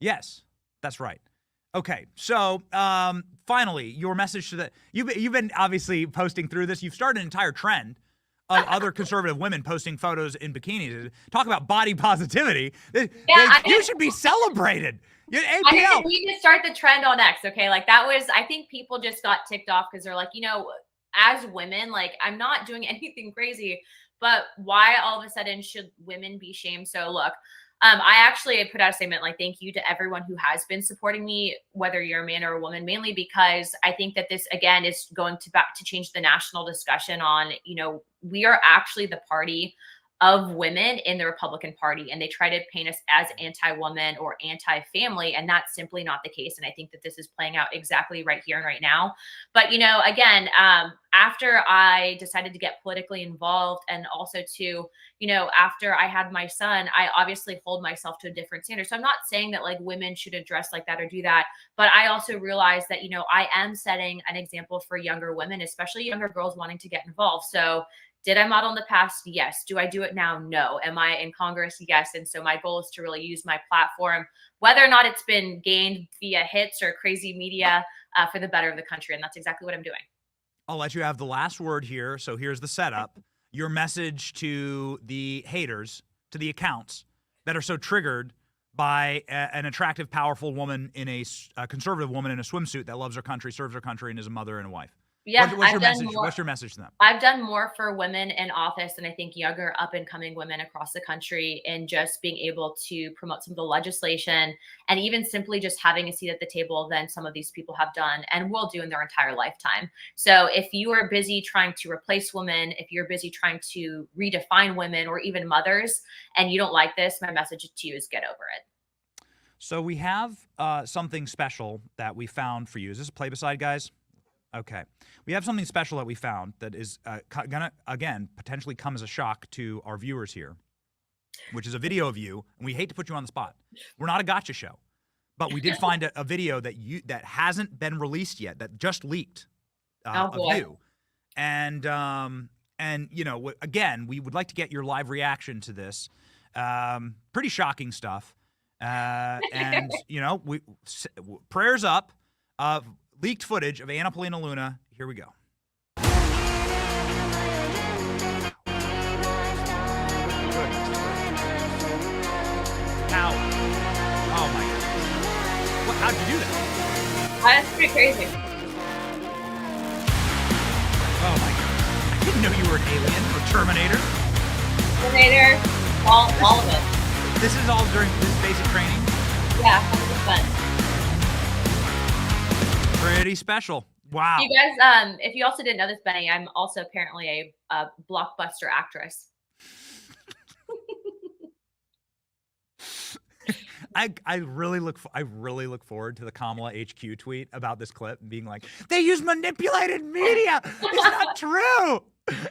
Speaker 4: Yes, that's right. Okay, so finally, your message to you've been obviously posting through this. You've started an entire trend of other conservative women posting photos in bikinis. Talk about body positivity. You should be celebrated.
Speaker 8: I need to start the trend on X, okay? Like that was, I think people just got ticked off because they're like, as women, like I'm not doing anything crazy, but why all of a sudden should women be shamed? So look, I actually put out a statement like, thank you to everyone who has been supporting me, whether you're a man or a woman, mainly because I think that this, again, is going to change the national discussion on, we are actually the party of women in the Republican Party, and they try to paint us as anti-woman or anti-family, and that's simply not the case. And I think that this is playing out exactly right here and right now. But, again, after I decided to get politically involved, and also to, after I had my son, I obviously hold myself to a different standard. So I'm not saying that like women shouldn't dress like that or do that, but I also realize that, I am setting an example for younger women, especially younger girls wanting to get involved. So did I model in the past? Yes. Do I do it now? No. Am I in Congress? Yes. And so my goal is to really use my platform, whether or not it's been gained via hits or crazy media, for the better of the country. And that's exactly what I'm doing.
Speaker 4: I'll let you have the last word here. So here's the setup. Your message to the haters, to the accounts that are so triggered by an attractive, powerful woman in a conservative woman in a swimsuit that loves her country, serves her country, and is a mother and a wife.
Speaker 8: Yeah,
Speaker 4: what's your message? What's your message to them?
Speaker 8: I've done more for women in office, and I think younger up and coming women across the country, in just being able to promote some of the legislation and even simply just having a seat at the table than some of these people have done and will do in their entire lifetime. So if you are busy trying to replace women, if you're busy trying to redefine women or even mothers, and you don't like this, my message to you is get over it.
Speaker 4: So we have something special that we found for you. Is this a play-beside, guys? Okay. We have something special that we found that is going to, again, potentially come as a shock to our viewers here, which is a video of you. And we hate to put you on the spot. We're not a gotcha show. But we did find a video that hasn't been released yet, that just leaked of you. And And, you know, again, we would like to get your live reaction to this. Pretty shocking stuff. And, you know, prayers up. Leaked footage of Anna Paulina Luna. Here we go. How? Oh, my God. How'd you do that?
Speaker 8: That's pretty crazy.
Speaker 4: Oh, my God. I didn't know you were an alien or Terminator.
Speaker 8: Terminator, all of it.
Speaker 4: This is all during this basic training?
Speaker 8: Yeah, 100%.
Speaker 4: Pretty special. Wow.
Speaker 8: You guys, if you also didn't know this, Benny, I'm also apparently a blockbuster actress.
Speaker 4: I really look forward to the Kamala HQ tweet about this clip being like, they use manipulated media. It's not true.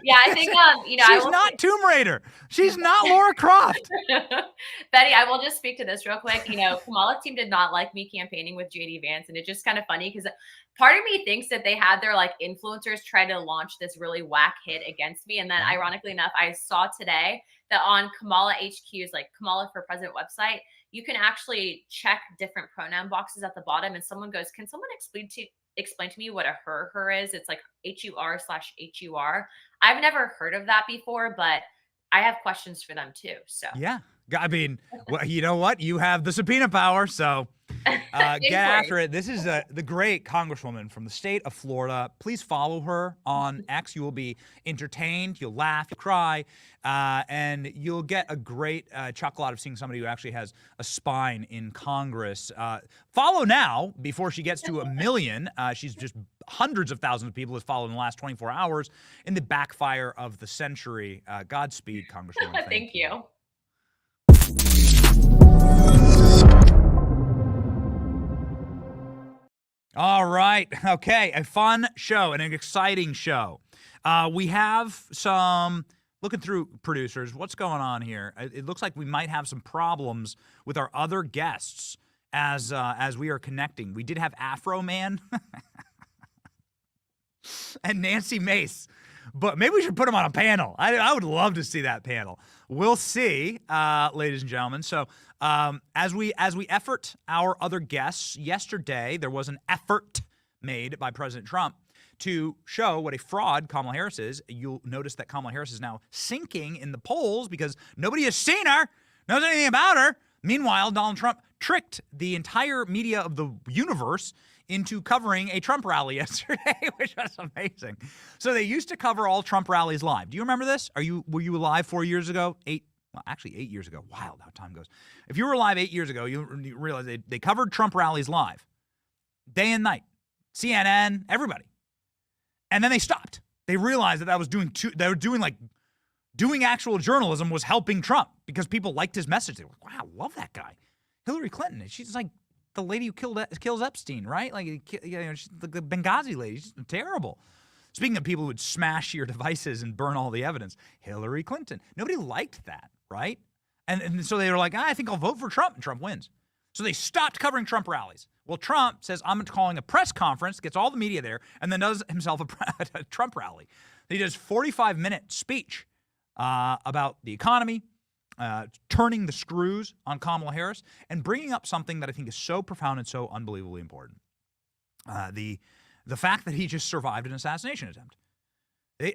Speaker 8: Yeah, I think you know,
Speaker 4: she's not Tomb Raider. She's not Laura Croft.
Speaker 8: Betty, I will just speak to this real quick. You know, Kamala's team did not like me campaigning with JD Vance, and it's just kind of funny because part of me thinks that they had their like influencers try to launch this really whack hit against me, and then ironically enough, I saw today that on Kamala HQ's like Kamala for President website, you can actually check different pronoun boxes at the bottom, and someone goes, "Can someone explain to me what a her is?" It's like HUR/HUR. I've never heard of that before, but I have questions for them too. So
Speaker 4: yeah, I mean, well, you know what? You have the subpoena power, so get after it. This is the great Congresswoman from the state of Florida. Please follow her on X. You will be entertained. You'll laugh, you'll cry, and you'll get a great chuckle out of seeing somebody who actually has a spine in Congress. Follow now before she gets to 1 million. She's just hundreds of thousands of people have followed in the last 24 hours in the backfire of the century. Godspeed, Congresswoman.
Speaker 8: Thank you.
Speaker 4: All right. Okay. A fun show and an exciting show. We have some looking through producers. What's going on here? It looks like we might have some problems with our other guests as we are connecting. We did have Afro Man and Nancy Mace, but maybe we should put them on a panel. I would love to see that panel. We'll see, ladies and gentlemen. So as we effort our other guests, yesterday there was an effort made by President Trump to show what a fraud Kamala Harris is. You'll notice that Kamala Harris is now sinking in the polls because nobody has seen her, knows anything about her. Meanwhile, Donald Trump tricked the entire media of the universe into covering a Trump rally yesterday, which was amazing. So they used to cover all Trump rallies live. Do you remember this? Were you alive 4 years ago? 8 years ago. Wild how time goes. If you were alive 8 years ago, you realize they covered Trump rallies live, day and night, CNN, everybody. And then they stopped. They realized that was doing actual journalism was helping Trump because people liked his message. They were like, wow, love that guy. Hillary Clinton, she's like the lady who kills Epstein, right? Like, you know, she's the Benghazi lady. She's terrible. Speaking of people who would smash your devices and burn all the evidence, Hillary Clinton. Nobody liked that, right? And so they were like, I think I'll vote for Trump, and Trump wins. So they stopped covering Trump rallies. Well, Trump says, I'm calling a press conference, gets all the media there, and then does himself a Trump rally. He does 45-minute speech about the economy, turning the screws on Kamala Harris, and bringing up something that I think is so profound and so unbelievably important. The fact that he just survived an assassination attempt.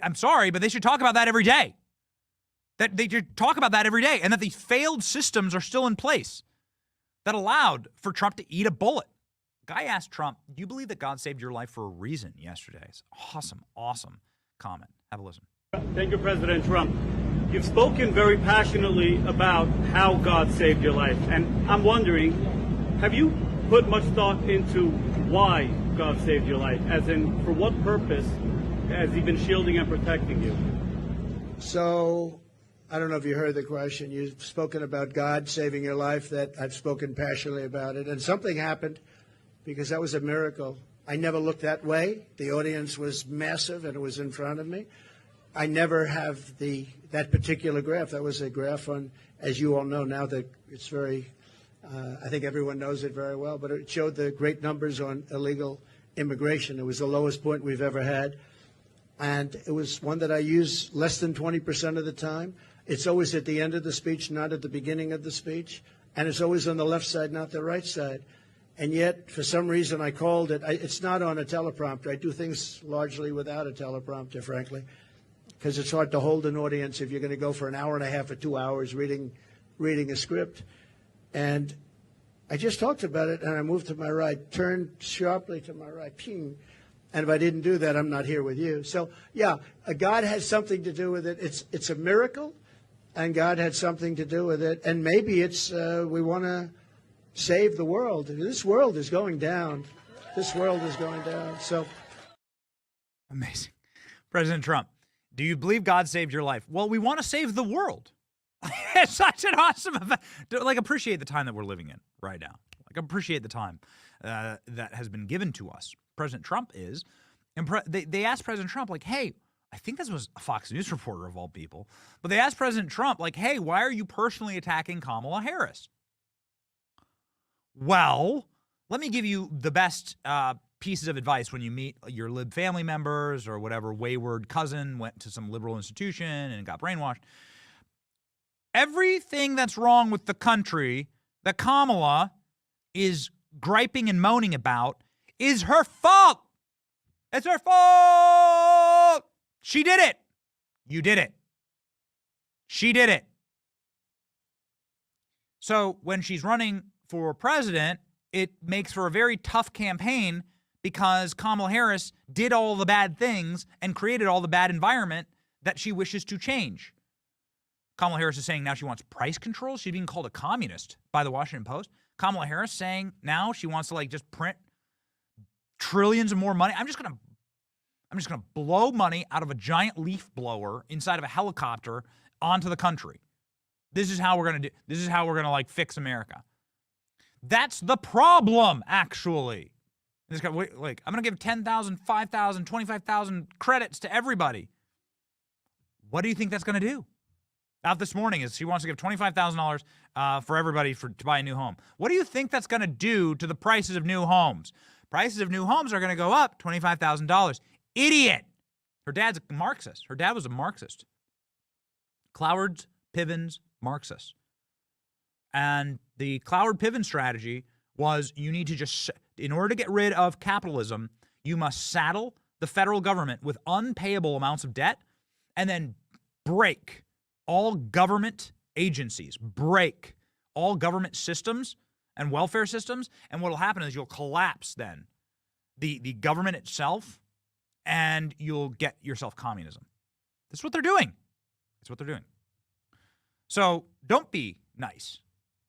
Speaker 4: I'm sorry, but they should talk about that every day. That they should talk about that every day, and that these failed systems are still in place that allowed for Trump to eat a bullet. Guy asked Trump, do you believe that God saved your life for a reason yesterday? It's awesome, awesome comment. Have a listen.
Speaker 9: Thank you, President Trump. You've spoken very passionately about how God saved your life. And I'm wondering, have you put much thought into why God saved your life? As in, for what purpose has he been shielding and protecting you?
Speaker 2: So, I don't know if you heard the question. You've spoken about God saving your life, that I've spoken passionately about it. And something happened because that was a miracle. I never looked that way. The audience was massive and it was in front of me. I never have that particular graph. That was a graph on, as you all know now, that it's very, I think everyone knows it very well, but it showed the great numbers on illegal immigration. It was the lowest point we've ever had. and it was one that I use less than 20% of the time. It's always at the end of the speech, not at the beginning of the speech, and it's always on the left side, not the right side. And yet, for some reason, I called it. It's not on a teleprompter. I do things largely without a teleprompter, frankly, because it's hard to hold an audience if you're going to go for an hour and a half or 2 hours reading a script. And I just talked about it, and I moved to my right, turned sharply to my right, ping. And if I didn't do that, I'm not here with you. So, yeah, God has something to do with it. It's a miracle, and God had something to do with it. And maybe it's we want to save the world. This world is going down. This world is going down. So
Speaker 4: amazing. President Trump, do you believe God saved your life? Well, we want to save the world. It's such an awesome event. Like, appreciate the time that we're living in right now. Like, appreciate the time that has been given to us. President Trump is. And they asked President Trump, like, hey, I think this was a Fox News reporter of all people, but they asked President Trump, like, hey, why are you personally attacking Kamala Harris? Well, let me give you the best pieces of advice when you meet your lib family members or whatever wayward cousin went to some liberal institution and got brainwashed. Everything that's wrong with the country that Kamala is griping and moaning about is her fault. It's her fault. She did it. You did it. She did it. So when she's running for president, it makes for a very tough campaign because Kamala Harris did all the bad things and created all the bad environment that she wishes to change. Kamala Harris is saying now she wants price control. She's being called a communist by the Washington Post. Kamala Harris saying now she wants to like just print trillions of more money. I'm just gonna blow money out of a giant leaf blower inside of a helicopter onto the country. This is how we're gonna like fix America. That's the problem, actually. This guy, like, I'm gonna give 10,000, 5,000, 25,000 credits to everybody. What do you think that's gonna do? Out this morning is she wants to give $25,000 for everybody to buy a new home. What do you think that's going to do to the prices of new homes? Prices of new homes are going to go up $25,000. Idiot. Her dad's a Marxist. Her dad was a Marxist. Cloward Piven's Marxist. And the Cloward Piven strategy was you need to just, in order to get rid of capitalism, you must saddle the federal government with unpayable amounts of debt and then break all government agencies, break all government systems and welfare systems, and what will happen is you'll collapse then the government itself, and you'll get yourself communism. That's what they're doing. That's what they're doing. So don't be nice.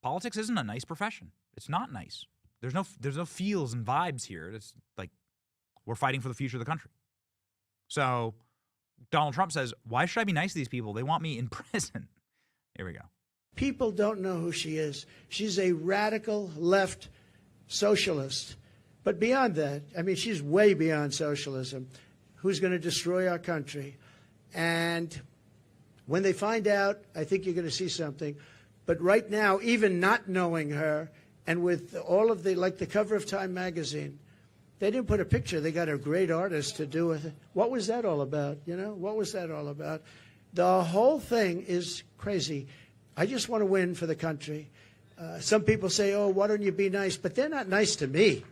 Speaker 4: Politics isn't a nice profession. It's not nice. There's no feels and vibes here. It's like we're fighting for the future of the country. So Donald Trump says, why should I be nice to these people? They want me in prison. Here we go.
Speaker 2: People don't know who she is. She's a radical left socialist. But beyond that, I mean, she's way beyond socialism, who's going to destroy our country. And when they find out, I think you're going to see something. But right now, even not knowing her, and with all of like the cover of Time magazine, they didn't put a picture. They got a great artist to do it. What was that all about? You know, what was that all about? The whole thing is crazy. I just want to win for the country. Some people say, oh, why don't you be nice? But they're not nice to me.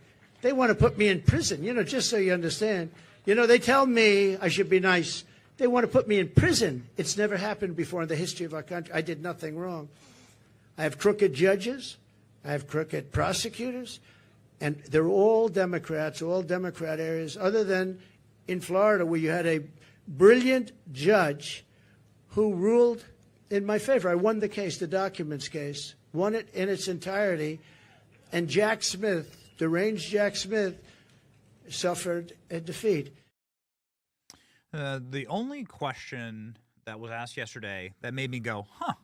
Speaker 2: They want to put me in prison, you know, just so you understand. You know, they tell me I should be nice. They want to put me in prison. It's never happened before in the history of our country. I did nothing wrong. I have crooked judges. I have crooked prosecutors. And they're all Democrats, all Democrat areas, other than in Florida, where you had a brilliant judge who ruled in my favor. I won the case, the documents case, won it in its entirety. And Jack Smith, deranged Jack Smith, suffered a defeat.
Speaker 4: The only question that was asked yesterday that made me go, huh,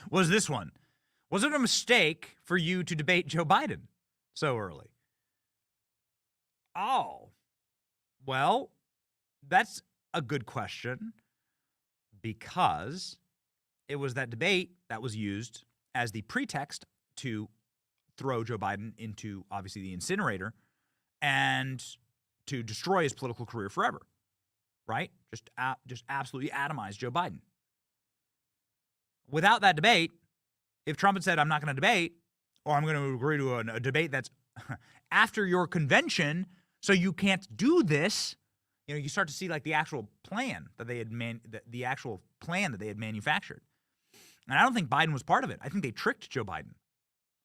Speaker 4: was this one. Was it a mistake for you to debate Joe Biden so early? Oh, well, that's a good question, because it was that debate that was used as the pretext to throw Joe Biden into, obviously, the incinerator and to destroy his political career forever, right? Just absolutely atomize Joe Biden. Without that debate, if Trump had said, I'm not going to debate, or I'm going to agree to a debate that's after your convention, so you can't do this, you start to see like the actual plan that they had manufactured. And I don't think Biden was part of it. I think they tricked Joe Biden.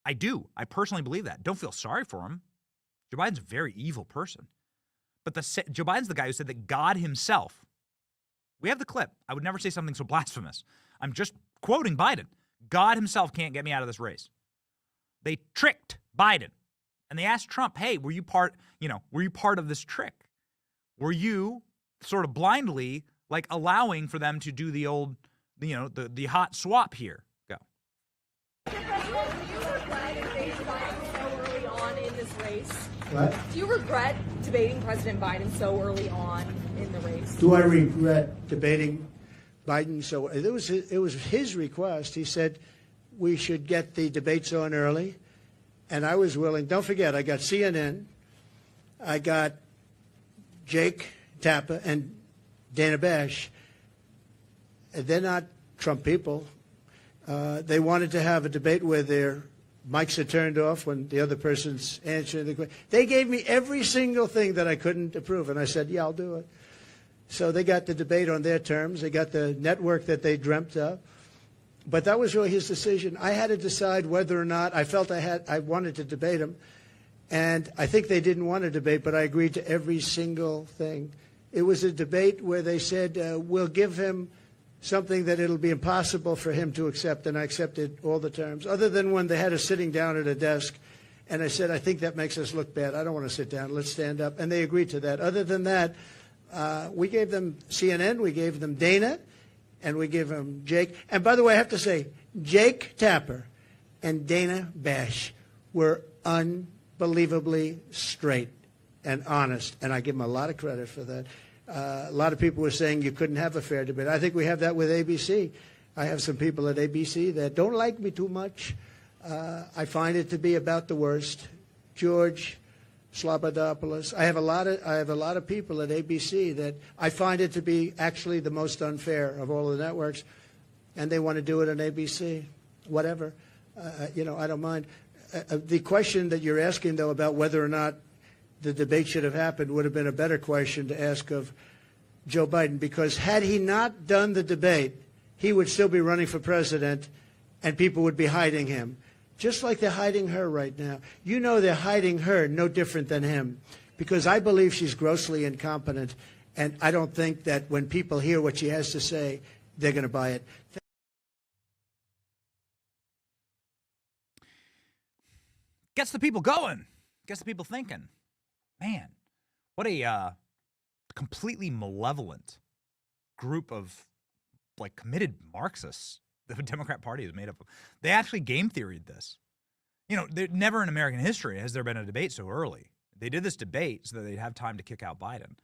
Speaker 4: I do. I personally believe that. Don't feel sorry for him. Joe Biden's a very evil person. But Joe Biden's the guy who said that God himself, we have the clip. I would never say something so blasphemous. I'm just quoting Biden. God himself can't get me out of this race. They tricked Biden. And they asked Trump, hey, were you part of this trick? Were you sort of blindly like allowing for them to do the old, the hot swap here? Go.
Speaker 2: What?
Speaker 10: Do you regret debating President Biden so early on in the race?
Speaker 2: Do I regret debating Biden? So it was his request. He said we should get the debates on early, and I was willing. Don't forget, I got CNN, I got Jake Tapper and Dana Bash. They're not Trump people. They wanted to have a debate where their mics are turned off when the other person's answering the question. They gave me every single thing that I couldn't approve, and I said, yeah, I'll do it. So they got the debate on their terms. They got the network that they dreamt of. But that was really his decision. I had to decide whether or not I felt I wanted to debate him. And I think they didn't want to debate, but I agreed to every single thing. It was a debate where they said, we'll give him something that it'll be impossible for him to accept, and I accepted all the terms, other than when they had us sitting down at a desk, and I said, I think that makes us look bad. I don't want to sit down. Let's stand up. And they agreed to that. Other than that, we gave them CNN, we gave them Dana, and we gave them Jake. And by the way, I have to say, Jake Tapper and Dana Bash were unbelievably straight and honest, and I give them a lot of credit for that. A lot of people were saying you couldn't have a fair debate. I think we have that with ABC. I have some people at ABC that don't like me too much. I find it to be about the worst. George Slobodopoulos. I have a lot of people at ABC that I find it to be actually the most unfair of all the networks, and they want to do it on ABC. Whatever, I don't mind. The question that you're asking, though, about whether or not the debate should have happened would have been a better question to ask of Joe Biden, because had he not done the debate, he would still be running for president and people would be hiding him, just like they're hiding her right now. They're hiding her no different than him, because I believe she's grossly incompetent, and I don't think that when people hear what she has to say, they're going to buy it.
Speaker 4: Gets the people going. Gets the people thinking. Man, what a completely malevolent group of committed Marxists the Democrat Party is made up of. They actually game theoried this. Never in American history has there been a debate so early. They did this debate so that they'd have time to kick out Biden.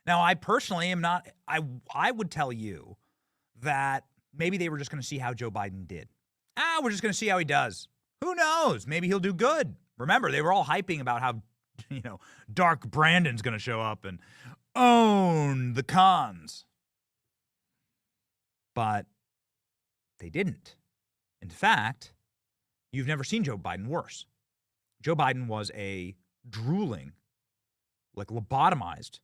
Speaker 4: Now, I personally am not, I would tell you that maybe they were just going to see how Joe Biden did. We're just going to see how he does. Who knows? Maybe he'll do good. Remember, they were all hyping about how Dark Brandon's going to show up and own the cons. But they didn't. In fact, you've never seen Joe Biden worse. Joe Biden was a drooling, lobotomized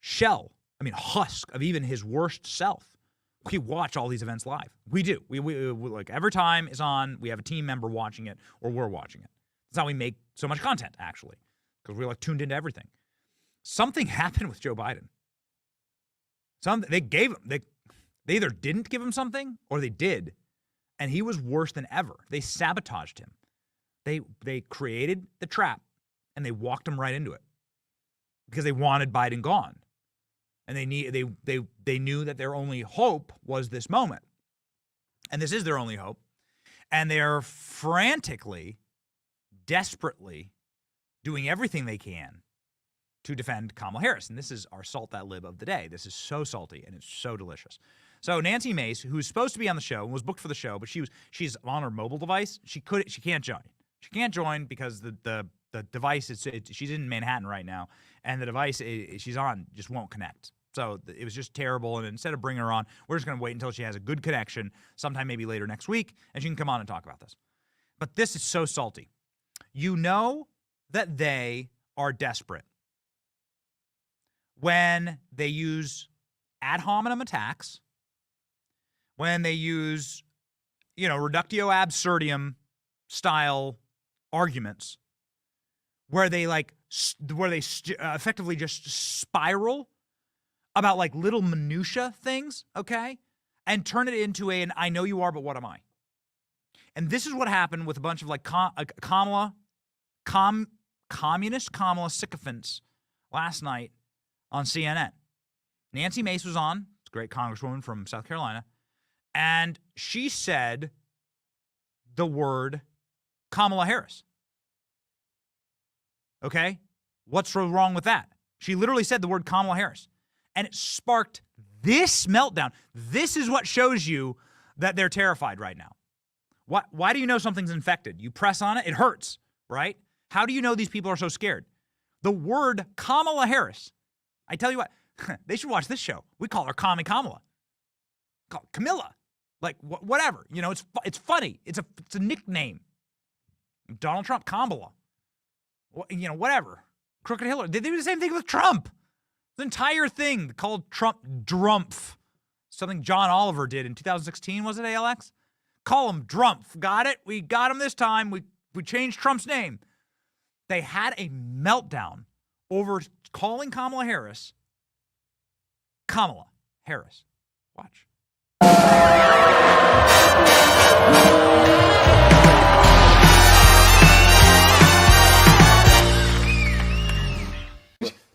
Speaker 4: shell, husk of even his worst self. We watch all these events live. We do. We every time it's on, we have a team member watching it or we're watching it. That's how we make so much content, actually, because we're tuned into everything. Something happened with Joe Biden. They either didn't give him something or they did, and he was worse than ever. They sabotaged him. They created the trap and they walked him right into it because they wanted Biden gone, and they knew that their only hope was this moment, and this is their only hope, and they're frantically, desperately doing everything they can to defend Kamala Harris. And this is our Salt That Lib of the day. This is so salty and it's so delicious. So Nancy Mace, who's supposed to be on the show and was booked for the show, but she's on her mobile device. She can't join. She can't join because the device she's in Manhattan right now, and the device she's on just won't connect. So it was just terrible. And instead of bringing her on, we're just going to wait until she has a good connection, sometime maybe later next week, and she can come on and talk about this. But this is so salty. You know that they are desperate when they use ad hominem attacks, when they use, reductio absurdum style arguments, where they effectively just spiral about like little minutia things, okay, and turn it into an I know you are, but what am I? And this is what happened with a bunch of like communist Kamala sycophants last night on CNN. Nancy Mace was on, it's a great congresswoman from South Carolina, and she said the word Kamala Harris. Okay? What's so wrong with that? She literally said the word Kamala Harris. And it sparked this meltdown. This is what shows you that they're terrified right now. Why do you know something's infected? You press on it, it hurts, right? How do you know these people are so scared? The word Kamala Harris. I tell you what, they should watch this show. We call her Kamala. Call it Camilla. Like, whatever. It's funny. It's a nickname. Donald Trump, Kamala. Whatever. Crooked Hillary. They do the same thing with Trump. The entire thing called Trump Drumpf. Something John Oliver did in 2016, was it, ALX? Call him Drumpf. Got it? We got him this time. We changed Trump's name. They had a meltdown over calling Kamala Harris Kamala Harris. Watch.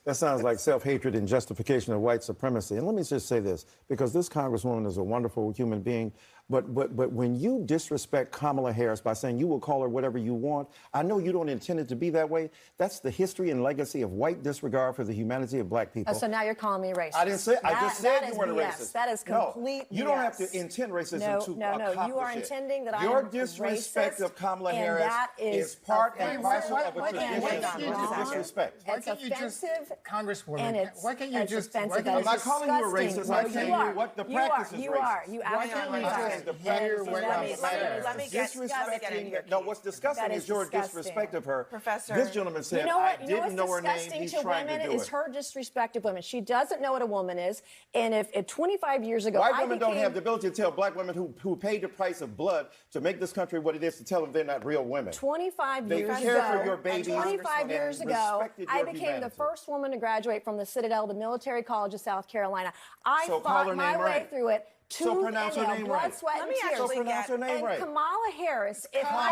Speaker 11: That sounds like self-hatred and justification of white supremacy. And let me just say this, because this Congresswoman is a wonderful human being, but when you disrespect Kamala Harris by saying you will call her whatever you want, I know you don't intend it to be that way. That's the history and legacy of white disregard for the humanity of black people.
Speaker 12: Oh, so now you're calling me racist.
Speaker 11: I didn't say. I just said you weren't a
Speaker 12: BS.
Speaker 11: racist.
Speaker 12: That is complete
Speaker 11: You don't have to intend racism to accomplish
Speaker 12: you are
Speaker 11: it.
Speaker 12: intending that
Speaker 11: Your
Speaker 12: I am
Speaker 11: disrespect
Speaker 12: racist,
Speaker 11: of Kamala
Speaker 12: and
Speaker 11: Harris
Speaker 12: that is
Speaker 11: part and parcel of a
Speaker 12: offensive.
Speaker 11: tradition of disrespect.
Speaker 12: It's offensive,
Speaker 13: Congresswoman,
Speaker 12: and it's
Speaker 13: why can't you just?
Speaker 12: offensive.
Speaker 11: I'm not calling you a racist. I'm telling you what the practice is
Speaker 12: You are.
Speaker 11: racist.
Speaker 12: You
Speaker 13: Why
Speaker 12: absolutely
Speaker 13: can't we
Speaker 12: are.
Speaker 13: just
Speaker 11: The
Speaker 13: hear
Speaker 11: practice
Speaker 13: what
Speaker 11: is
Speaker 13: I'm
Speaker 11: racist.
Speaker 13: saying?
Speaker 11: Disrespecting. No, what's disgusting
Speaker 12: That
Speaker 11: is
Speaker 12: is
Speaker 11: your
Speaker 12: disgusting.
Speaker 11: disrespect of her.
Speaker 10: Professor.
Speaker 11: This gentleman said,
Speaker 12: You know what?
Speaker 11: I didn't know her name.
Speaker 12: Disgusting
Speaker 11: He's
Speaker 12: to
Speaker 11: trying
Speaker 12: women
Speaker 11: to do
Speaker 12: is
Speaker 11: it.
Speaker 12: her disrespect of women. She doesn't know what a woman is. And if 25 years ago,
Speaker 11: White women don't have the ability to tell black women who paid the price of blood to make this country what it is to tell them they're not real women.
Speaker 12: 25 years
Speaker 11: They care
Speaker 12: ago,
Speaker 11: for your babies
Speaker 12: 25
Speaker 11: and
Speaker 12: years ago,
Speaker 11: respected
Speaker 12: I
Speaker 11: your
Speaker 12: became
Speaker 11: humanity.
Speaker 12: the first woman to graduate from the Citadel, the Military College of South Carolina. I
Speaker 11: So call her
Speaker 12: fought my
Speaker 11: name
Speaker 12: way
Speaker 11: right.
Speaker 12: through it.
Speaker 11: So pronounce her name
Speaker 12: blood,
Speaker 11: right.
Speaker 12: sweat,
Speaker 10: Let
Speaker 12: and
Speaker 10: me
Speaker 12: tears.
Speaker 10: actually
Speaker 11: So pronounce her name
Speaker 12: and
Speaker 11: right.
Speaker 12: Kamala Harris, if
Speaker 11: Kamala.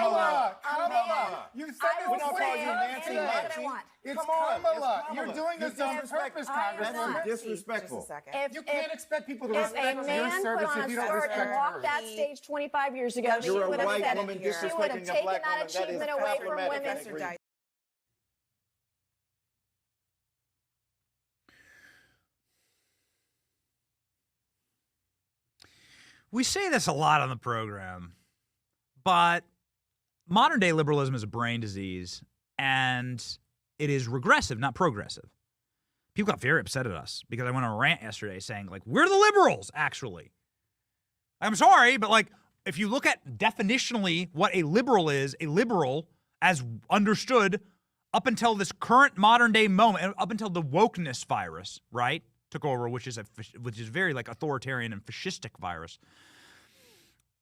Speaker 12: I were a man,
Speaker 11: Kamala.
Speaker 13: You said
Speaker 12: I
Speaker 13: it
Speaker 12: will
Speaker 11: We're not
Speaker 12: say
Speaker 11: calling you Nancy
Speaker 12: anything that I
Speaker 11: Nancy.
Speaker 12: want.
Speaker 13: It's
Speaker 11: Come on,
Speaker 13: Kamala.
Speaker 11: it's
Speaker 13: You're
Speaker 11: Kamala.
Speaker 13: doing this
Speaker 11: You
Speaker 13: on
Speaker 11: disrespect-
Speaker 13: purpose,
Speaker 12: I am
Speaker 11: That's
Speaker 12: not.
Speaker 11: disrespectful.
Speaker 13: You can't expect people to
Speaker 12: If
Speaker 13: respect
Speaker 12: a
Speaker 13: your
Speaker 12: man
Speaker 13: service
Speaker 12: put on
Speaker 13: if
Speaker 12: a
Speaker 13: you don't
Speaker 12: skirt
Speaker 13: respect
Speaker 12: and walked
Speaker 13: hers.
Speaker 12: that stage 25 years ago, she
Speaker 11: You're a
Speaker 12: would have
Speaker 11: white
Speaker 12: said
Speaker 11: woman
Speaker 12: it. She would have
Speaker 11: disrespecting a
Speaker 12: taken
Speaker 11: black
Speaker 12: that
Speaker 11: woman. That is
Speaker 12: achievement away from
Speaker 11: problematic. I
Speaker 12: women.
Speaker 11: agree.
Speaker 4: We say this a lot on the program, but modern day liberalism is a brain disease, and it is regressive, not progressive. People got very upset at us because I went on a rant yesterday saying, like, we're the liberals, actually. I'm sorry, but, like, if you look at definitionally what a liberal is, a liberal, as understood up until this current modern day moment, up until the wokeness virus, right, took over, which is very, like, authoritarian and fascistic virus.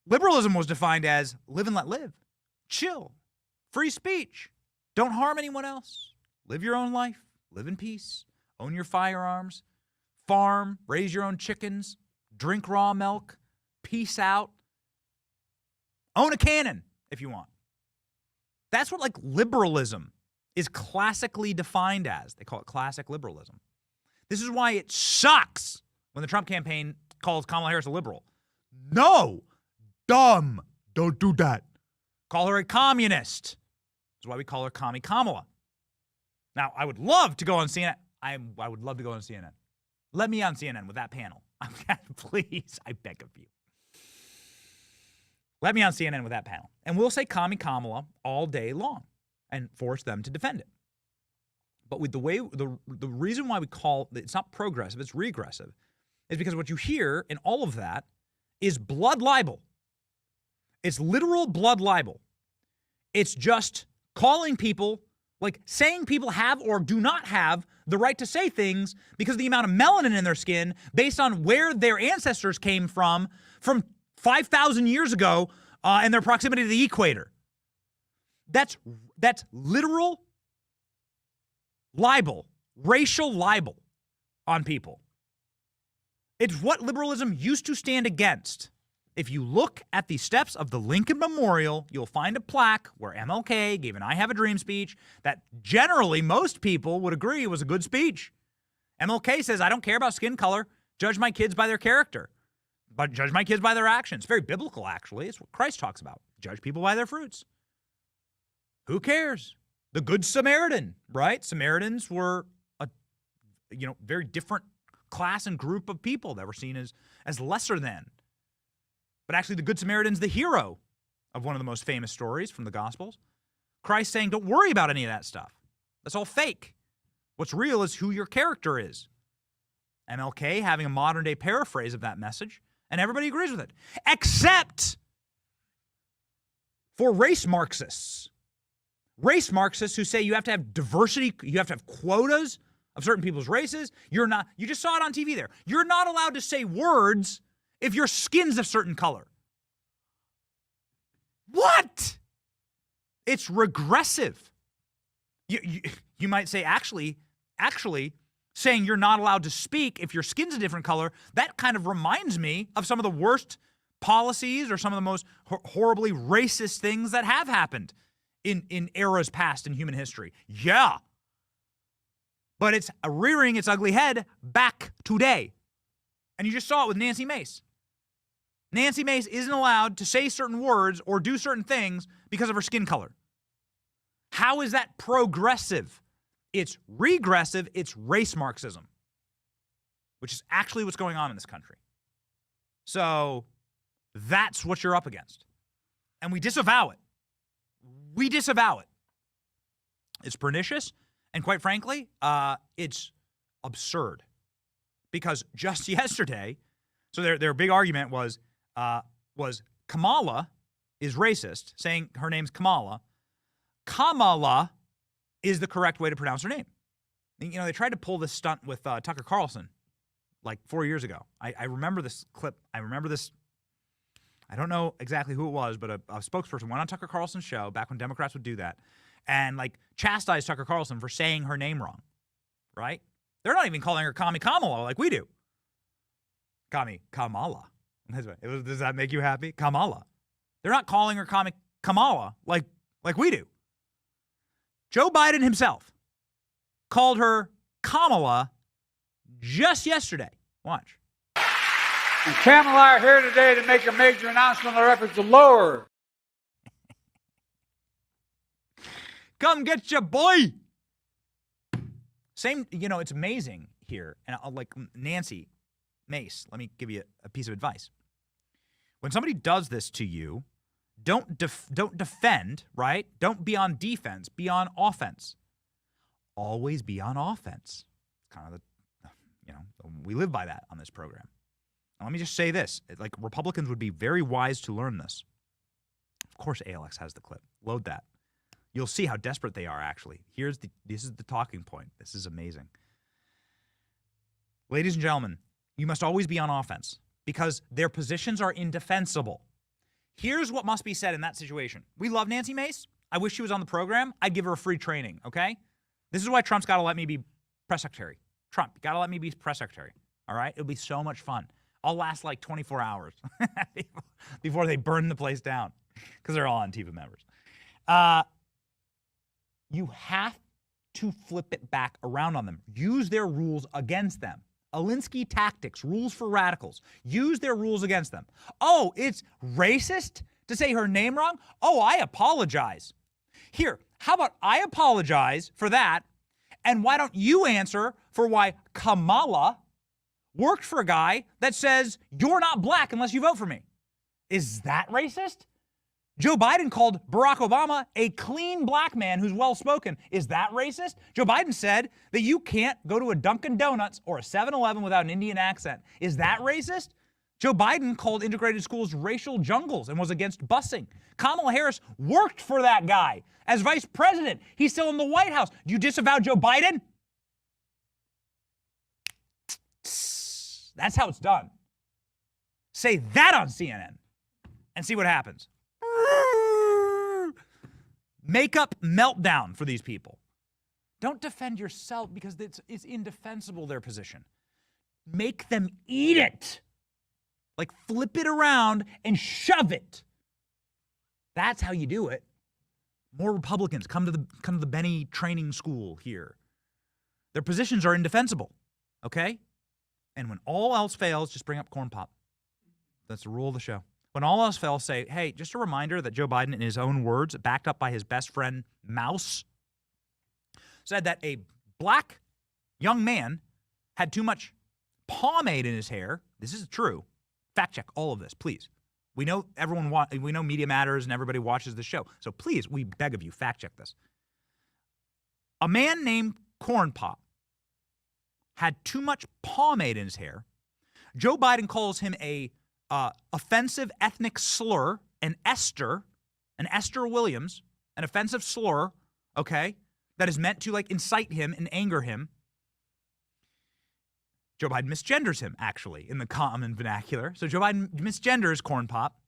Speaker 4: Liberalism was defined as live and let live, chill, free speech, don't harm anyone else, live your own life, live in peace, own your firearms, farm, raise your own chickens, drink raw milk, peace out, own a cannon if you want. That's what, like, liberalism is classically defined as. They call it classic liberalism. This is why it sucks when the Trump campaign calls Kamala Harris a liberal. No, dumb. Don't do that. Call her a communist. That's why we call her Commie Kamala. Now, I would love to go on CNN. I would love to go on CNN. Let me on CNN with that panel. Please, I beg of you. Let me on CNN with that panel. And we'll say Commie Kamala all day long and force them to defend it. But with the way, the reason why we call it's not progressive, it's regressive, is because what you hear in all of that is blood libel. It's literal blood libel. It's just calling people, like saying people have or do not have the right to say things because of the amount of melanin in their skin based on where their ancestors came from 5,000 years ago and their proximity to the equator. That's literal libel, racial libel on people. It's what liberalism used to stand against. If you look at the steps of the Lincoln Memorial, you'll find a plaque where MLK gave an I Have a Dream speech that generally most people would agree was a good speech. MLK says, I don't care about skin color. Judge my kids by their character. But judge my kids by their actions. Very biblical, actually. It's what Christ talks about. Judge people by their fruits. Who cares? The Good Samaritan, right? Samaritans were a very different class and group of people that were seen as lesser than. But actually, the Good Samaritan's the hero of one of the most famous stories from the Gospels. Christ saying, don't worry about any of that stuff. That's all fake. What's real is who your character is. MLK having a modern-day paraphrase of that message, and everybody agrees with it, except for race Marxists. Race Marxists who say you have to have diversity, you have to have quotas of certain people's races. You just saw it on TV there. You're not allowed to say words if your skin's a certain color. What? It's regressive. You might say, actually, saying you're not allowed to speak if your skin's a different color, that kind of reminds me of some of the worst policies or some of the most horribly racist things that have happened in eras past in human history. Yeah. But it's rearing its ugly head back today. And you just saw it with Nancy Mace. Nancy Mace isn't allowed to say certain words or do certain things because of her skin color. How is that progressive? It's regressive. It's race Marxism, which is actually what's going on in this country. So that's what you're up against. And we disavow it. We disavow it. It's pernicious. And quite frankly, it's absurd. Because just yesterday, so their big argument was Kamala is racist, saying her name's Kamala. Kamala is the correct way to pronounce her name. You know, they tried to pull this stunt with Tucker Carlson like 4 years ago. I remember this clip. I remember this. I don't know exactly who it was, but a spokesperson went on Tucker Carlson's show back when Democrats would do that and like chastised Tucker Carlson for saying her name wrong, right? They're not even calling her Commie Kamala like we do. Commie Kamala. Does that make you happy? Kamala. They're not calling her Commie Kamala like we do. Joe Biden himself called her Kamala just yesterday. Watch.
Speaker 14: And Kamala are here today to make a major announcement in their efforts to lower.
Speaker 4: Come get your boy. Same, it's amazing here. And like Nancy Mace, let me give you a piece of advice. When somebody does this to you, don't defend, right? Don't be on defense, be on offense. Always be on offense. Kind of we live by that on this program. Now, let me just say this. Like, Republicans would be very wise to learn this. Of course, ALX has the clip. Load that. You'll see how desperate they are, actually. This is the talking point. This is amazing. Ladies and gentlemen, you must always be on offense because their positions are indefensible. Here's what must be said in that situation. We love Nancy Mace. I wish she was on the program. I'd give her a free training, okay? This is why Trump's got to let me be press secretary. Trump, got to let me be press secretary, all right? It'll be so much fun. I'll last like 24 hours before they burn the place down because they're all Antifa members. You have to flip it back around on them. Use their rules against them. Alinsky tactics, rules for radicals. Use their rules against them. Oh, it's racist to say her name wrong? Oh, I apologize. Here, how about I apologize for that, and why don't you answer for why Kamala worked for a guy that says you're not black unless you vote for me? Is that racist? Joe Biden called Barack Obama a clean black man who's well-spoken. Is that racist? Joe Biden said that you can't go to a Dunkin' Donuts or a 7-Eleven without an Indian accent. Is that racist? Joe Biden called integrated schools racial jungles and was against busing. Kamala Harris worked for that guy as vice president. He's still in the White House. Do you disavow Joe Biden? That's how it's done. Say that on CNN and see what happens. Makeup meltdown for these people. Don't defend yourself because it's indefensible, their position. Make them eat it. Like flip it around and shove it. That's how you do it. More Republicans come to the Benny training school here. Their positions are indefensible, okay? And when all else fails, just bring up corn pop. That's the rule of the show. When all else fails, say, hey, just a reminder that Joe Biden, in his own words, backed up by his best friend, Mouse, said that a black young man had too much pomade in his hair. This is true. Fact check all of this, please. We know we know Media Matters and everybody watches the show. So please, we beg of you, fact check this. A man named Corn Pop had too much pomade in his hair. Joe Biden calls him a offensive ethnic slur, an Esther Williams, an offensive slur, okay, that is meant to like incite him and anger him. Joe Biden misgenders him, actually, in the common vernacular. So Joe Biden misgenders Corn Pop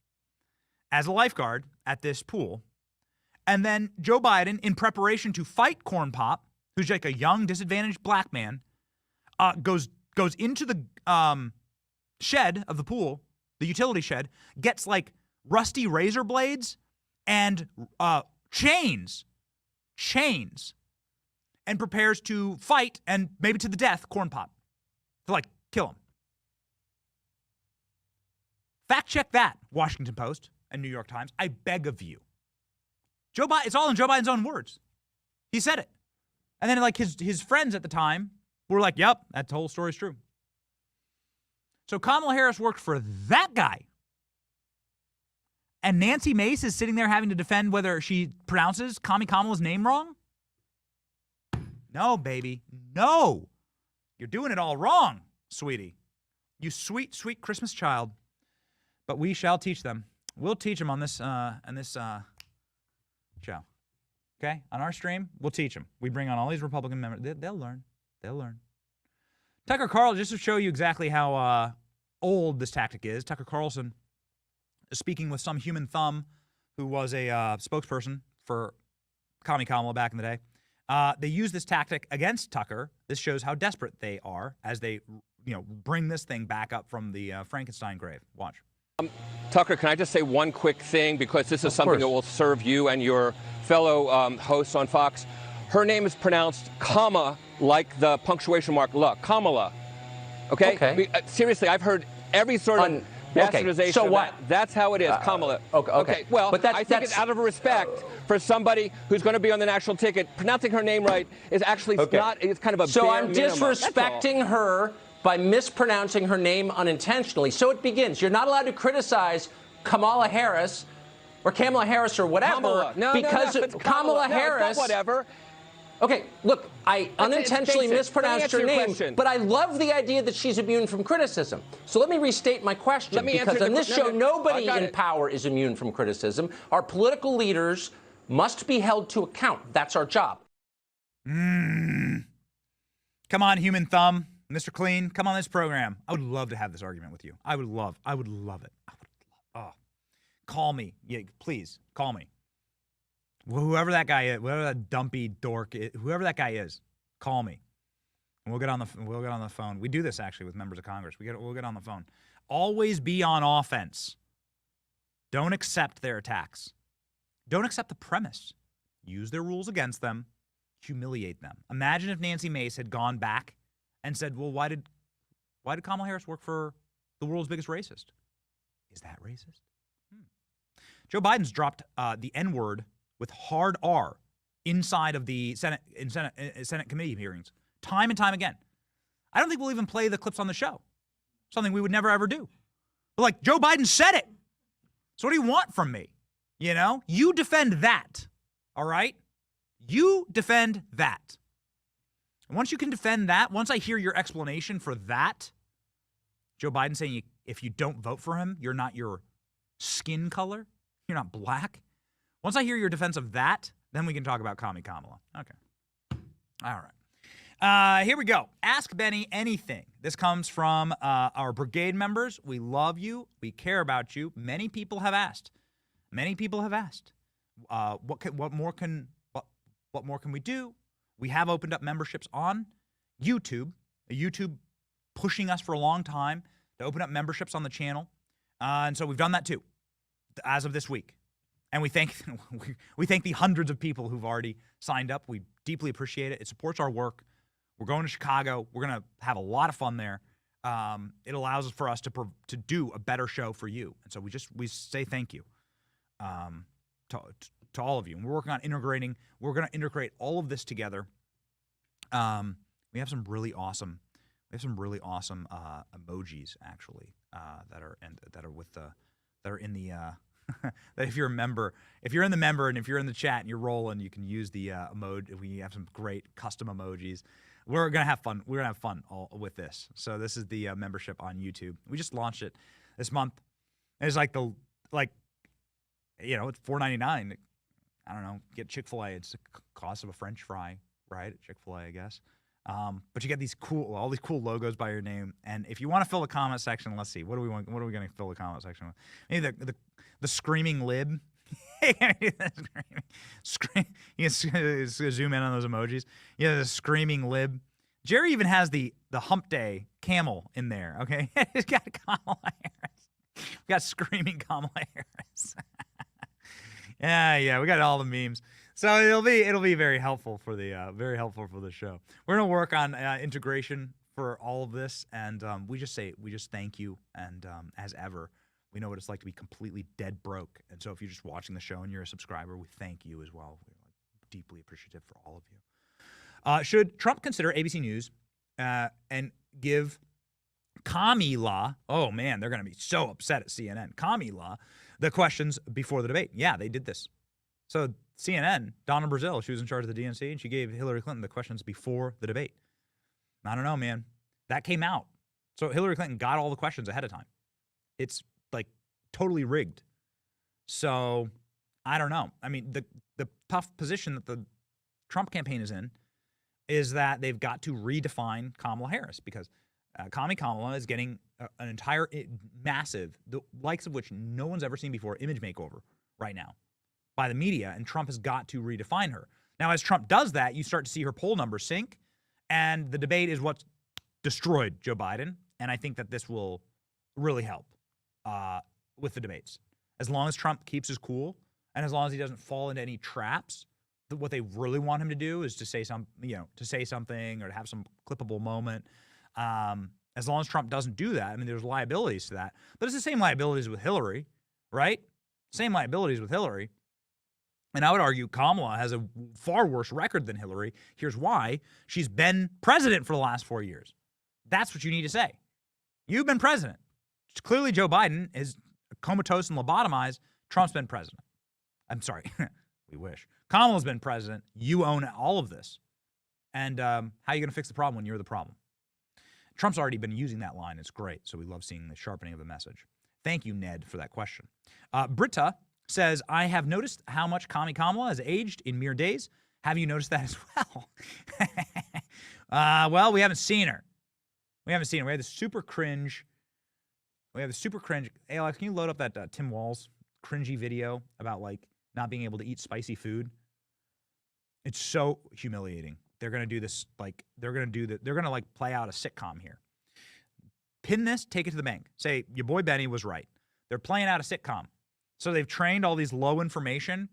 Speaker 4: as a lifeguard at this pool. And then Joe Biden, in preparation to fight Corn Pop, who's like a young, disadvantaged black man, goes into the shed of the pool, the utility shed, gets like rusty razor blades and chains, and prepares to fight and maybe to the death Corn Pop, to like kill him. Fact check that, Washington Post and New York Times. I beg of you. Joe Biden, it's all in Joe Biden's own words. He said it. And then like his friends at the time were like, yep, that whole story's true. So Kamala Harris worked for that guy. And Nancy Mace is sitting there having to defend whether she pronounces Kamala's name wrong? No, baby. No. You're doing it all wrong, sweetie. You sweet, sweet Christmas child. But we shall teach them. We'll teach them on this show. Okay? On our stream, we'll teach them. We bring on all these Republican members. They'll learn. They'll learn. Tucker Carlson, just to show you exactly how old this tactic is, Tucker Carlson is speaking with some human thumb who was a spokesperson for Kamala back in the day. They use this tactic against Tucker. This shows how desperate they are as they, bring this thing back up from the Frankenstein grave. Watch.
Speaker 15: Tucker, can I just say one quick thing, because this is something that will serve you and your fellow hosts on Fox. Her name is pronounced comma, like the punctuation mark la, Kamala. Okay? Seriously, I've heard every sort of bastardization
Speaker 16: so
Speaker 15: of
Speaker 16: what?
Speaker 15: that. That's how it is, Kamala.
Speaker 16: Okay.
Speaker 15: Well,
Speaker 16: but
Speaker 15: I think it's out of respect for somebody who's going to be on the national ticket. Pronouncing her name right is actually not, it's kind of a
Speaker 16: So
Speaker 15: bare
Speaker 16: I'm
Speaker 15: minimum.
Speaker 16: disrespecting her by mispronouncing her name unintentionally. So it begins. You're not allowed to criticize Kamala Harris or Kamala Harris or whatever because Kamala Harris.
Speaker 15: It's not whatever.
Speaker 16: Okay, look, I unintentionally mispronounced her name, but I love the idea that she's immune from criticism. So let me restate my question, because on this show, nobody in power is immune from criticism. Our political leaders must be held to account. That's our job.
Speaker 4: Come on, human thumb, Mr. Clean, come on this program. I would love to have this argument with you. I would love it. Call me. Yeah, please, call me. Whoever that guy is, whoever that dumpy dork is, whoever that guy is, call me. And we'll get on the phone. We do this actually with members of Congress. We'll get on the phone. Always be on offense. Don't accept their attacks. Don't accept the premise. Use their rules against them. Humiliate them. Imagine if Nancy Mace had gone back and said, "Well, why did Kamala Harris work for the world's biggest racist?" Is that racist? Joe Biden's dropped the N-word with hard R inside of the Senate committee hearings, time and time again. I don't think we'll even play the clips on the show. Something we would never, ever do. But like, Joe Biden said it. So what do you want from me? You know, you defend that. All right? You defend that. And once you can defend that, once I hear your explanation for that, Joe Biden saying if you don't vote for him, you're not your skin color, you're not black. Once I hear your defense of that, then we can talk about Commie Kamala. Okay. All right. Here we go. Ask Benny anything. This comes from our brigade members. We love you. We care about you. Many people have asked. Many people have asked. What more can we do? We have opened up memberships on YouTube. YouTube pushing us for a long time to open up memberships on the channel, and so we've done that too, as of this week. And we thank the hundreds of people who've already signed up. We deeply appreciate it. It supports our work. We're going to Chicago. We're going to have a lot of fun there. It allows for us to do a better show for you. And so we say thank you to all of you. And we're working on integrating. We're going to integrate all of this together. We have some really awesome emojis actually that are in the that if you're a member, if you're in the chat and you're rolling, you can use the emoji. We have some great custom emojis. We're gonna have fun. We're gonna have fun with this. So this is the membership on YouTube. We just launched it this month. And it's it's $4.99. I don't know. Get Chick-fil-A. It's the cost of a French fry, right? At Chick-fil-A, I guess. But you get all these cool logos by your name. And if you want to fill the comment section, let's see. What do we want? What are we going to fill the comment section with? Maybe the screaming lib. Scream. You can zoom in on those emojis. Yeah, the screaming lib. Jerry even has the hump day camel in there. Okay, he's got Kamala Harris. We got screaming Kamala Harris. Yeah, we got all the memes. So it'll be very helpful for the show. We're gonna work on integration for all of this, and we just thank you, and as ever, we know what it's like to be completely dead broke. And so if you're just watching the show and you're a subscriber, we thank you as well. We're deeply appreciative for all of you. Should Trump consider ABC News and give Kamala? Oh man, they're gonna be so upset at CNN. Kamala the questions before the debate. Yeah, they did this. So CNN, Donna Brazile, she was in charge of the DNC, and she gave Hillary Clinton the questions before the debate. I don't know, man. That came out. So Hillary Clinton got all the questions ahead of time. It's like totally rigged. So I don't know. I mean, the tough position that the Trump campaign is in is that they've got to redefine Kamala Harris, because Kamala is getting an entire massive, the likes of which no one's ever seen before, image makeover right now by the media, and Trump has got to redefine her. Now, as Trump does that, you start to see her poll numbers sink, and the debate is what's destroyed Joe Biden, and I think that this will really help with the debates. As long as Trump keeps his cool, and as long as he doesn't fall into any traps, what they really want him to do is to say something or to have some clippable moment. As long as Trump doesn't do that, I mean, there's liabilities to that. But it's the same liabilities with Hillary, right? Same liabilities with Hillary. And I would argue Kamala has a far worse record than Hillary. Here's why. She's been president for the last 4 years. That's what you need to say. You've been president. It's clearly Joe Biden is comatose and lobotomized. Trump's been president. I'm sorry. We wish. Kamala's been president. You own all of this. And how are you going to fix the problem when you're the problem? Trump's already been using that line. It's great. So we love seeing the sharpening of the message. Thank you, Ned, for that question. Britta says, I have noticed how much Kamala has aged in mere days. Have you noticed that as well? Well, we haven't seen her. We have the super cringe. Hey, Alex, can you load up that Tim Walz cringy video about not being able to eat spicy food? It's so humiliating. They're going to do this, they're going to play out a sitcom here. Pin this, take it to the bank. Say, your boy Benny was right. They're playing out a sitcom. So they've trained all these low information,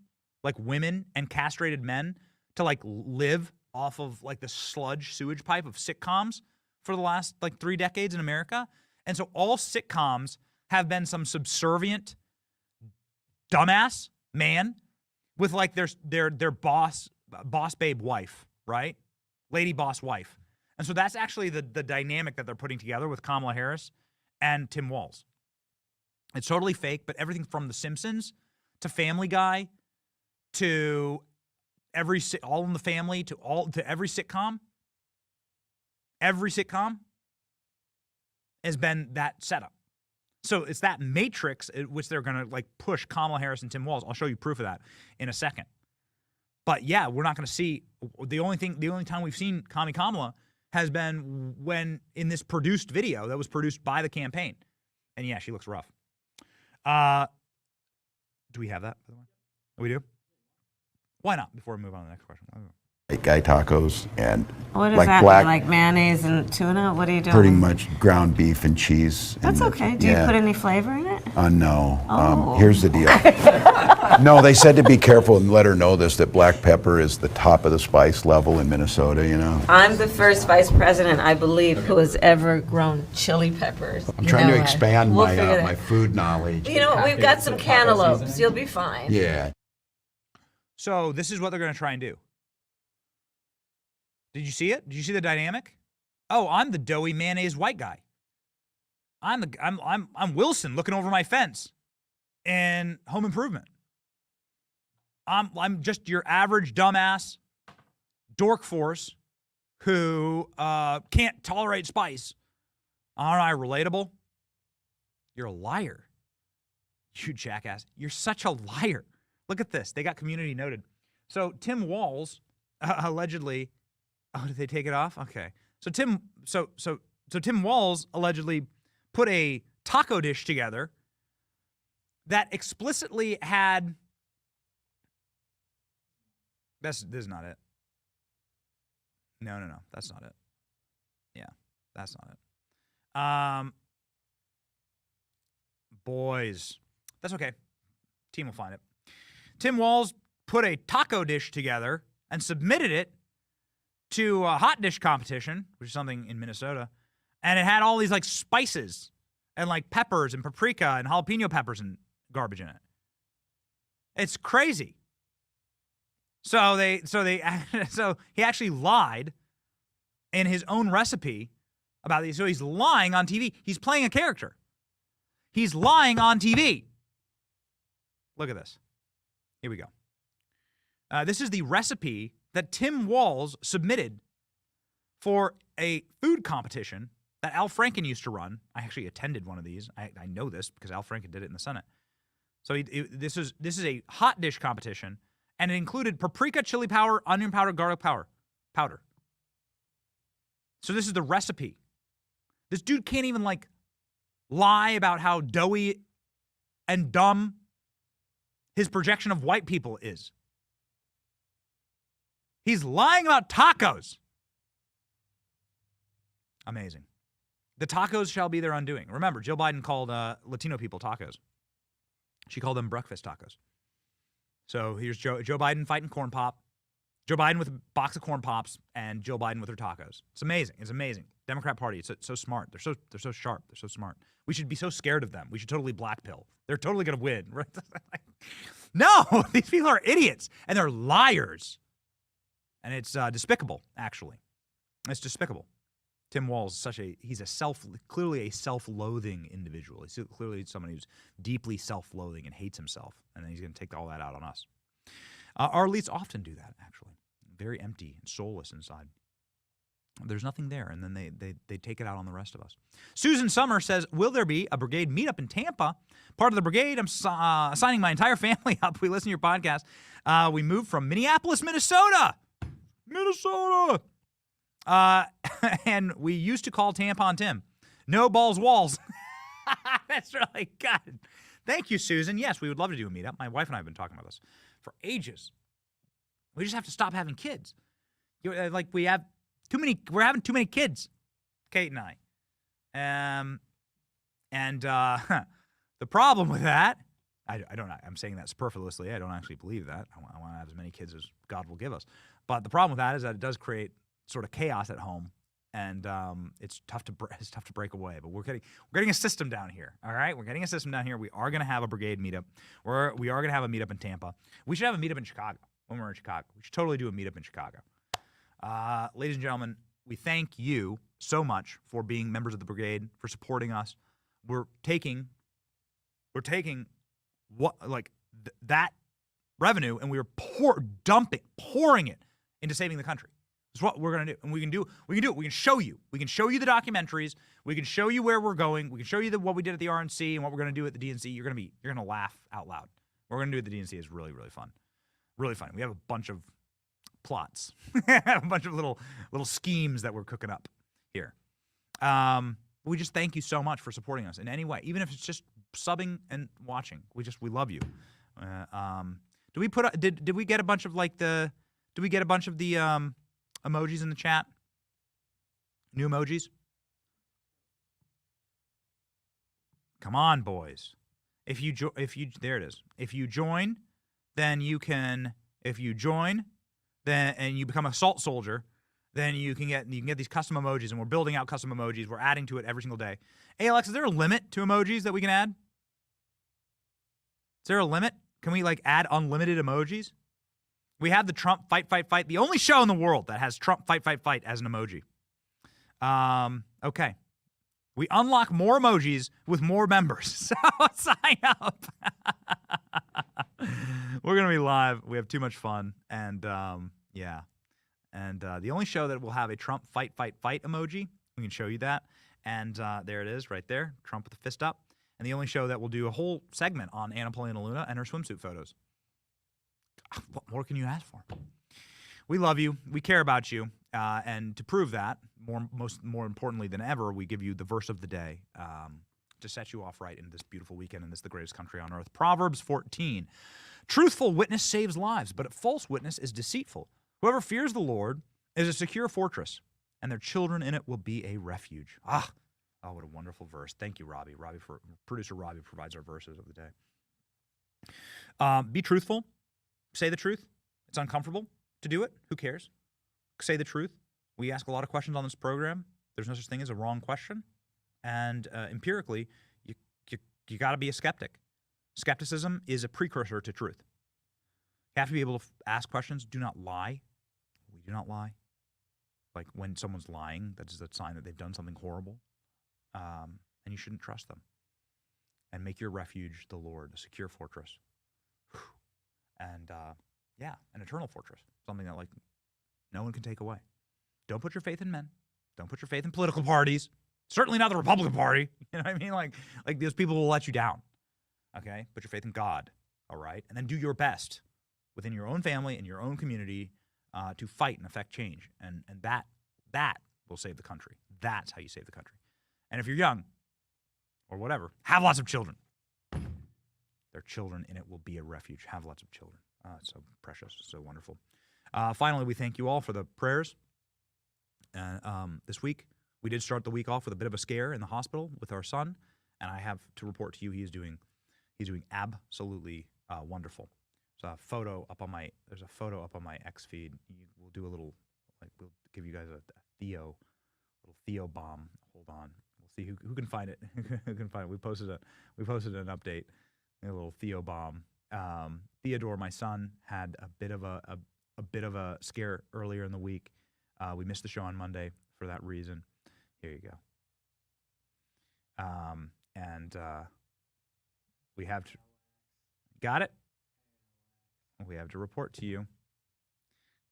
Speaker 4: women and castrated men to live off of the sludge sewage pipe of sitcoms for the last 3 decades in America. And so all sitcoms have been some subservient dumbass man with their boss babe wife, right? Lady boss wife. And so that's actually the dynamic that they're putting together with Kamala Harris and Tim Walz. It's totally fake, but everything from The Simpsons to Family Guy to All in the Family to every sitcom has been that setup. So it's that matrix which they're going to like push Kamala Harris and Tim Walz. I'll show you proof of that in a second. But yeah, we're not going to see the only time we've seen Kamala has been when in this produced video that was produced by the campaign. And yeah, she looks rough. Do we have that, by the way? We do? Why not? Before we move on to the next question.
Speaker 17: Guy tacos and
Speaker 18: What does
Speaker 17: like
Speaker 18: that
Speaker 17: black,
Speaker 18: mean? Like mayonnaise and tuna? What are you doing?
Speaker 17: pretty much ground beef and cheese.
Speaker 18: That's
Speaker 17: and,
Speaker 18: okay. Do you put any flavor in it?
Speaker 17: No.
Speaker 18: Oh.
Speaker 17: Here's the deal. No, they said to be careful and let her know this, that black pepper is the top of the spice level in Minnesota, you know.
Speaker 18: I'm the first vice president, I believe, who has ever grown chili peppers.
Speaker 17: I'm trying to expand
Speaker 18: We'll figure
Speaker 17: my food knowledge.
Speaker 18: You know, we've got some cantaloupes. You'll be fine.
Speaker 17: Yeah.
Speaker 4: So this is what they're going to try and do. Did you see it? Did you see the dynamic? Oh, I'm the doughy mayonnaise white guy. I'm Wilson looking over my fence in Home Improvement. I'm just your average dumbass dork force who can't tolerate spice. Aren't I relatable? You're a liar. You jackass. You're such a liar. Look at this. They got community noted. So Tim Walz allegedly. Oh, did they take it off? Okay. So Tim Walz allegedly put a taco dish together that explicitly had. This is not it. No, that's not it. Yeah, that's not it. Boys, that's okay. Team will find it. Tim Walz put a taco dish together and submitted it to a hot dish competition, which is something in Minnesota, and it had all these like spices and like peppers and paprika and jalapeno peppers and garbage in it. It's crazy. So he actually lied in his own recipe about these. So he's lying on TV. He's playing a character. He's lying on TV. Look at this. Here we go. This is the recipe that Tim Walz submitted for a food competition that Al Franken used to run. I actually attended one of these. I know this because Al Franken did it in the Senate. So this is a hot dish competition, and it included paprika, chili powder, onion powder, garlic powder. So this is the recipe. This dude can't even like lie about how doughy and dumb his projection of white people is. He's lying about tacos. Amazing. The tacos shall be their undoing. Remember, Jill Biden called Latino people tacos. She called them breakfast tacos. So here's Joe Biden fighting corn pop. Joe Biden with a box of corn pops and Jill Biden with her tacos. It's amazing. It's amazing. Democrat Party, it's so smart. They're so sharp. They're so smart. We should be so scared of them. We should totally black pill. They're totally going to win. Right? No, these people are idiots and they're liars. And it's despicable, actually. It's despicable. Tim Walz is he's clearly a self-loathing individual. He's clearly someone who's deeply self-loathing and hates himself. And then he's going to take all that out on us. Our elites often do that, actually. Very empty and soulless inside. There's nothing there, and then they take it out on the rest of us. Susan Summer says, will there be a brigade meetup in Tampa? Part of the brigade, I'm signing my entire family up. We listen to your podcast. We moved from Minneapolis, Minnesota. And we used to call Tampon Tim. No balls walls. That's really good. Thank you, Susan. Yes, we would love to do a meetup. My wife and I have been talking about this for ages. We just have to stop having kids. Like we're having too many kids, Kate and I. The problem with that, I'm saying that superfluously. I don't actually believe that. I want to have as many kids as God will give us. But the problem with that is that it does create sort of chaos at home, and it's tough to break away. But we're getting a system down here. All right, we're getting a system down here. We are going to have a brigade meetup. We are going to have a meetup in Tampa. We should have a meetup in Chicago when we're in Chicago. We should totally do a meetup in Chicago. Ladies and gentlemen, we thank you so much for being members of the brigade, for supporting us. We're taking we're taking that revenue and we are pouring it into saving the country. That's what we're going to do. And we can do it. We can show you. We can show you the documentaries. We can show you where we're going. We can show you what we did at the RNC and what we're going to do at the DNC. You're going to laugh out loud. What we're going to do at the DNC is really, really fun. Really fun. We have a bunch of plots, a bunch of little schemes that we're cooking up here. We just thank you so much for supporting us in any way, even if it's just subbing and watching. We love you. Did we get a bunch of the emojis in the chat? New emojis? Come on, boys. There it is. If you join, then you can. If you join, then and you become a salt soldier, then you can get these custom emojis, and we're building out custom emojis. We're adding to it every single day. Hey, Alex, is there a limit to emojis that we can add? Is there a limit? Can we add unlimited emojis? We have the Trump fight, the only show in the world that has Trump fight as an emoji. Okay. We unlock more emojis with more members. So sign up. We're going to be live. We have too much fun. And yeah. And the only show that will have a Trump fight emoji, we can show you that. And there it is right there. Trump with the fist up. And the only show that will do a whole segment on Anna Polina and her swimsuit photos. What more can you ask for? We love you. We care about you. And to prove that, more importantly than ever, we give you the verse of the day to set you off right in this beautiful weekend in this the greatest country on earth. Proverbs 14. Truthful witness saves lives, but a false witness is deceitful. Whoever fears the Lord is a secure fortress, and their children in it will be a refuge. Oh, what a wonderful verse. Thank you, Robbie. Producer Robbie provides our verses of the day. Be truthful. Say the truth. It's uncomfortable to do it. Who cares? Say the truth. We ask a lot of questions on this program. There's no such thing as a wrong question. And empirically, you got to be a skeptic. Skepticism is a precursor to truth. You have to be able to ask questions. Do not lie. We do not lie. Like when someone's lying, that is a sign that they've done something horrible. And you shouldn't trust them. And make your refuge the Lord, a secure fortress. And an eternal fortress. Something that no one can take away. Don't put your faith in men. Don't put your faith in political parties. Certainly not the Republican Party. You know what I mean? Like those people will let you down. Okay? Put your faith in God. All right? And then do your best within your own family and your own community to fight and affect change. And that will save the country. That's how you save the country. And if you're young or whatever, have lots of children. Their children in it will be a refuge. Have lots of children. It's so precious, so wonderful. Finally, we thank you all for the prayers. This week, we did start the week off with a bit of a scare in the hospital with our son, and I have to report to you he's doing absolutely wonderful. There's a photo up on my X feed. We'll do a little we'll give you guys a little Theo bomb. Hold on, we'll see who can find it. Who can find it? We posted an update. A little Theo bomb. Theodore, my son, had a bit of a scare earlier in the week. We missed the show on Monday for that reason. Here you go. We have to got it. We have to report to you.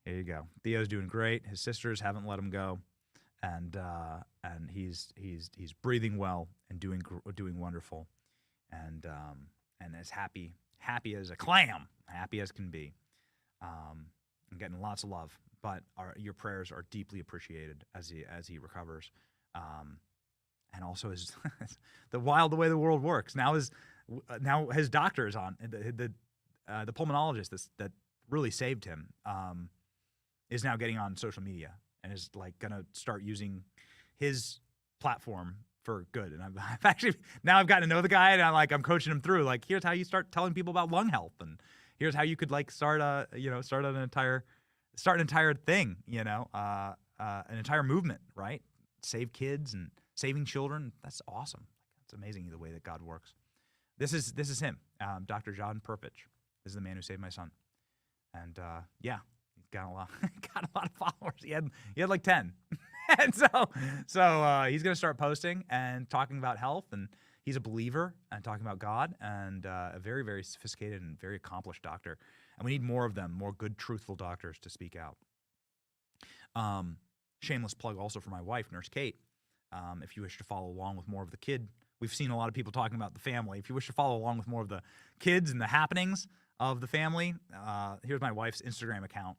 Speaker 4: Here you go. Theo's doing great. His sisters haven't let him go, and he's breathing well and doing wonderful, and as happy as a clam, happy as can be, and getting lots of love. But your prayers are deeply appreciated as he recovers, and also the way the world works. Now his doctor is on the pulmonologist that really saved him is now getting on social media and is gonna start using his platform for good. And I've actually now I've gotten to know the guy, and I'm coaching him through here's how you start telling people about lung health, and here's how you could start an entire thing, an entire movement, right? Save kids and saving children. That's awesome. It's amazing the way that God works. This is him, Dr. John Perpich. This is the man who saved my son, and he's got a lot of followers. He had 10. And so he's going to start posting and talking about health, and He's a believer and talking about God, and a very, very sophisticated and very accomplished doctor. And we need more of them, more good, truthful doctors to speak out. Shameless plug also for my wife, Nurse Kate. If you wish to follow along with more of the kid, we've seen a lot of people talking about the family. If you wish to follow along with more of the kids and the happenings of the family, here's my wife's Instagram account.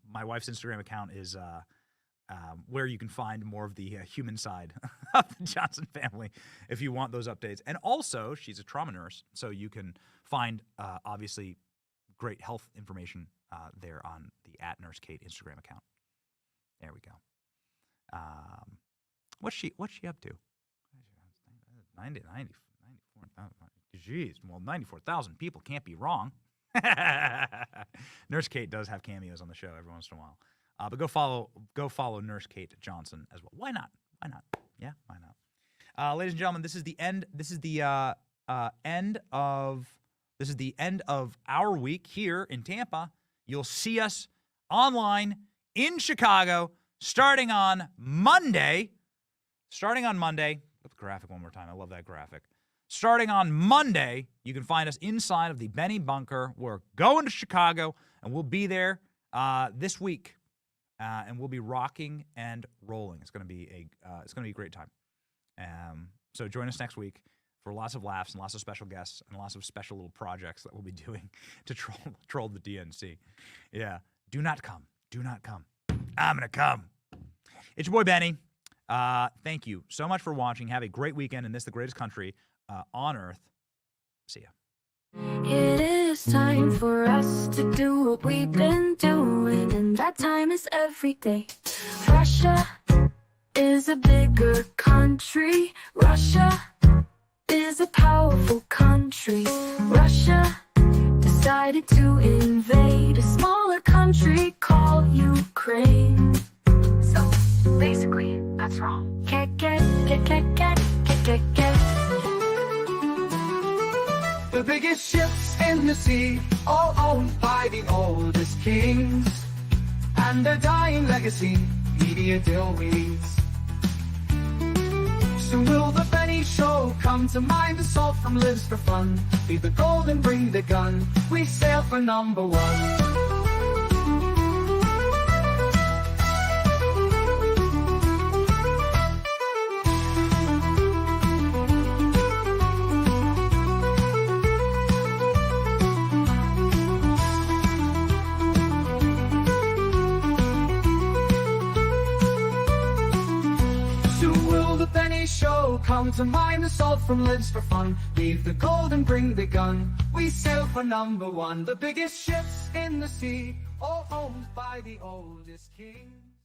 Speaker 4: My wife's Instagram account is where you can find more of the human side of the Johnson family if you want those updates. And also, she's a trauma nurse, so you can find, obviously, great health information there on the @NurseKate Instagram account. There we go. What's she up to? 94,000. Jeez, well, 94,000 people can't be wrong. Nurse Kate does have cameos on the show every once in a while. But go follow Nurse Kate Johnson as well. Why not? Why not? Yeah, why not? Ladies and gentlemen, this is the end. This is the end of our week here in Tampa. You'll see us online in Chicago starting on Monday. Put the graphic one more time. I love that graphic. Starting on Monday, you can find us inside of the Benny Bunker. We're going to Chicago, and we'll be there this week, and we'll be rocking and rolling. It's going to be a great time. So join us next week for lots of laughs and lots of special guests and lots of special little projects that we'll be doing to troll the DNC. Yeah, do not come. Do not come. I'm gonna come. It's your boy Benny. Thank you so much for watching. Have a great weekend in this, the greatest country on earth. See ya.
Speaker 3: It is time for us to do what we've been doing, and that time is every day. Russia is a bigger country. Russia is a powerful country. Russia decided to invade a smaller country called Ukraine. So basically, that's wrong. Get.
Speaker 13: The biggest ships in the sea, all owned by the oldest kings, and their dying legacy, media deal weeds. Soon will the Benny Show come to mind. The salt from lives for fun. Leave the gold and bring the gun. We sail for #1. Show come to mind. The salt from lives for fun. Leave the gold and bring the gun. We sail for #1. The biggest ships in the sea, all owned by the oldest kings.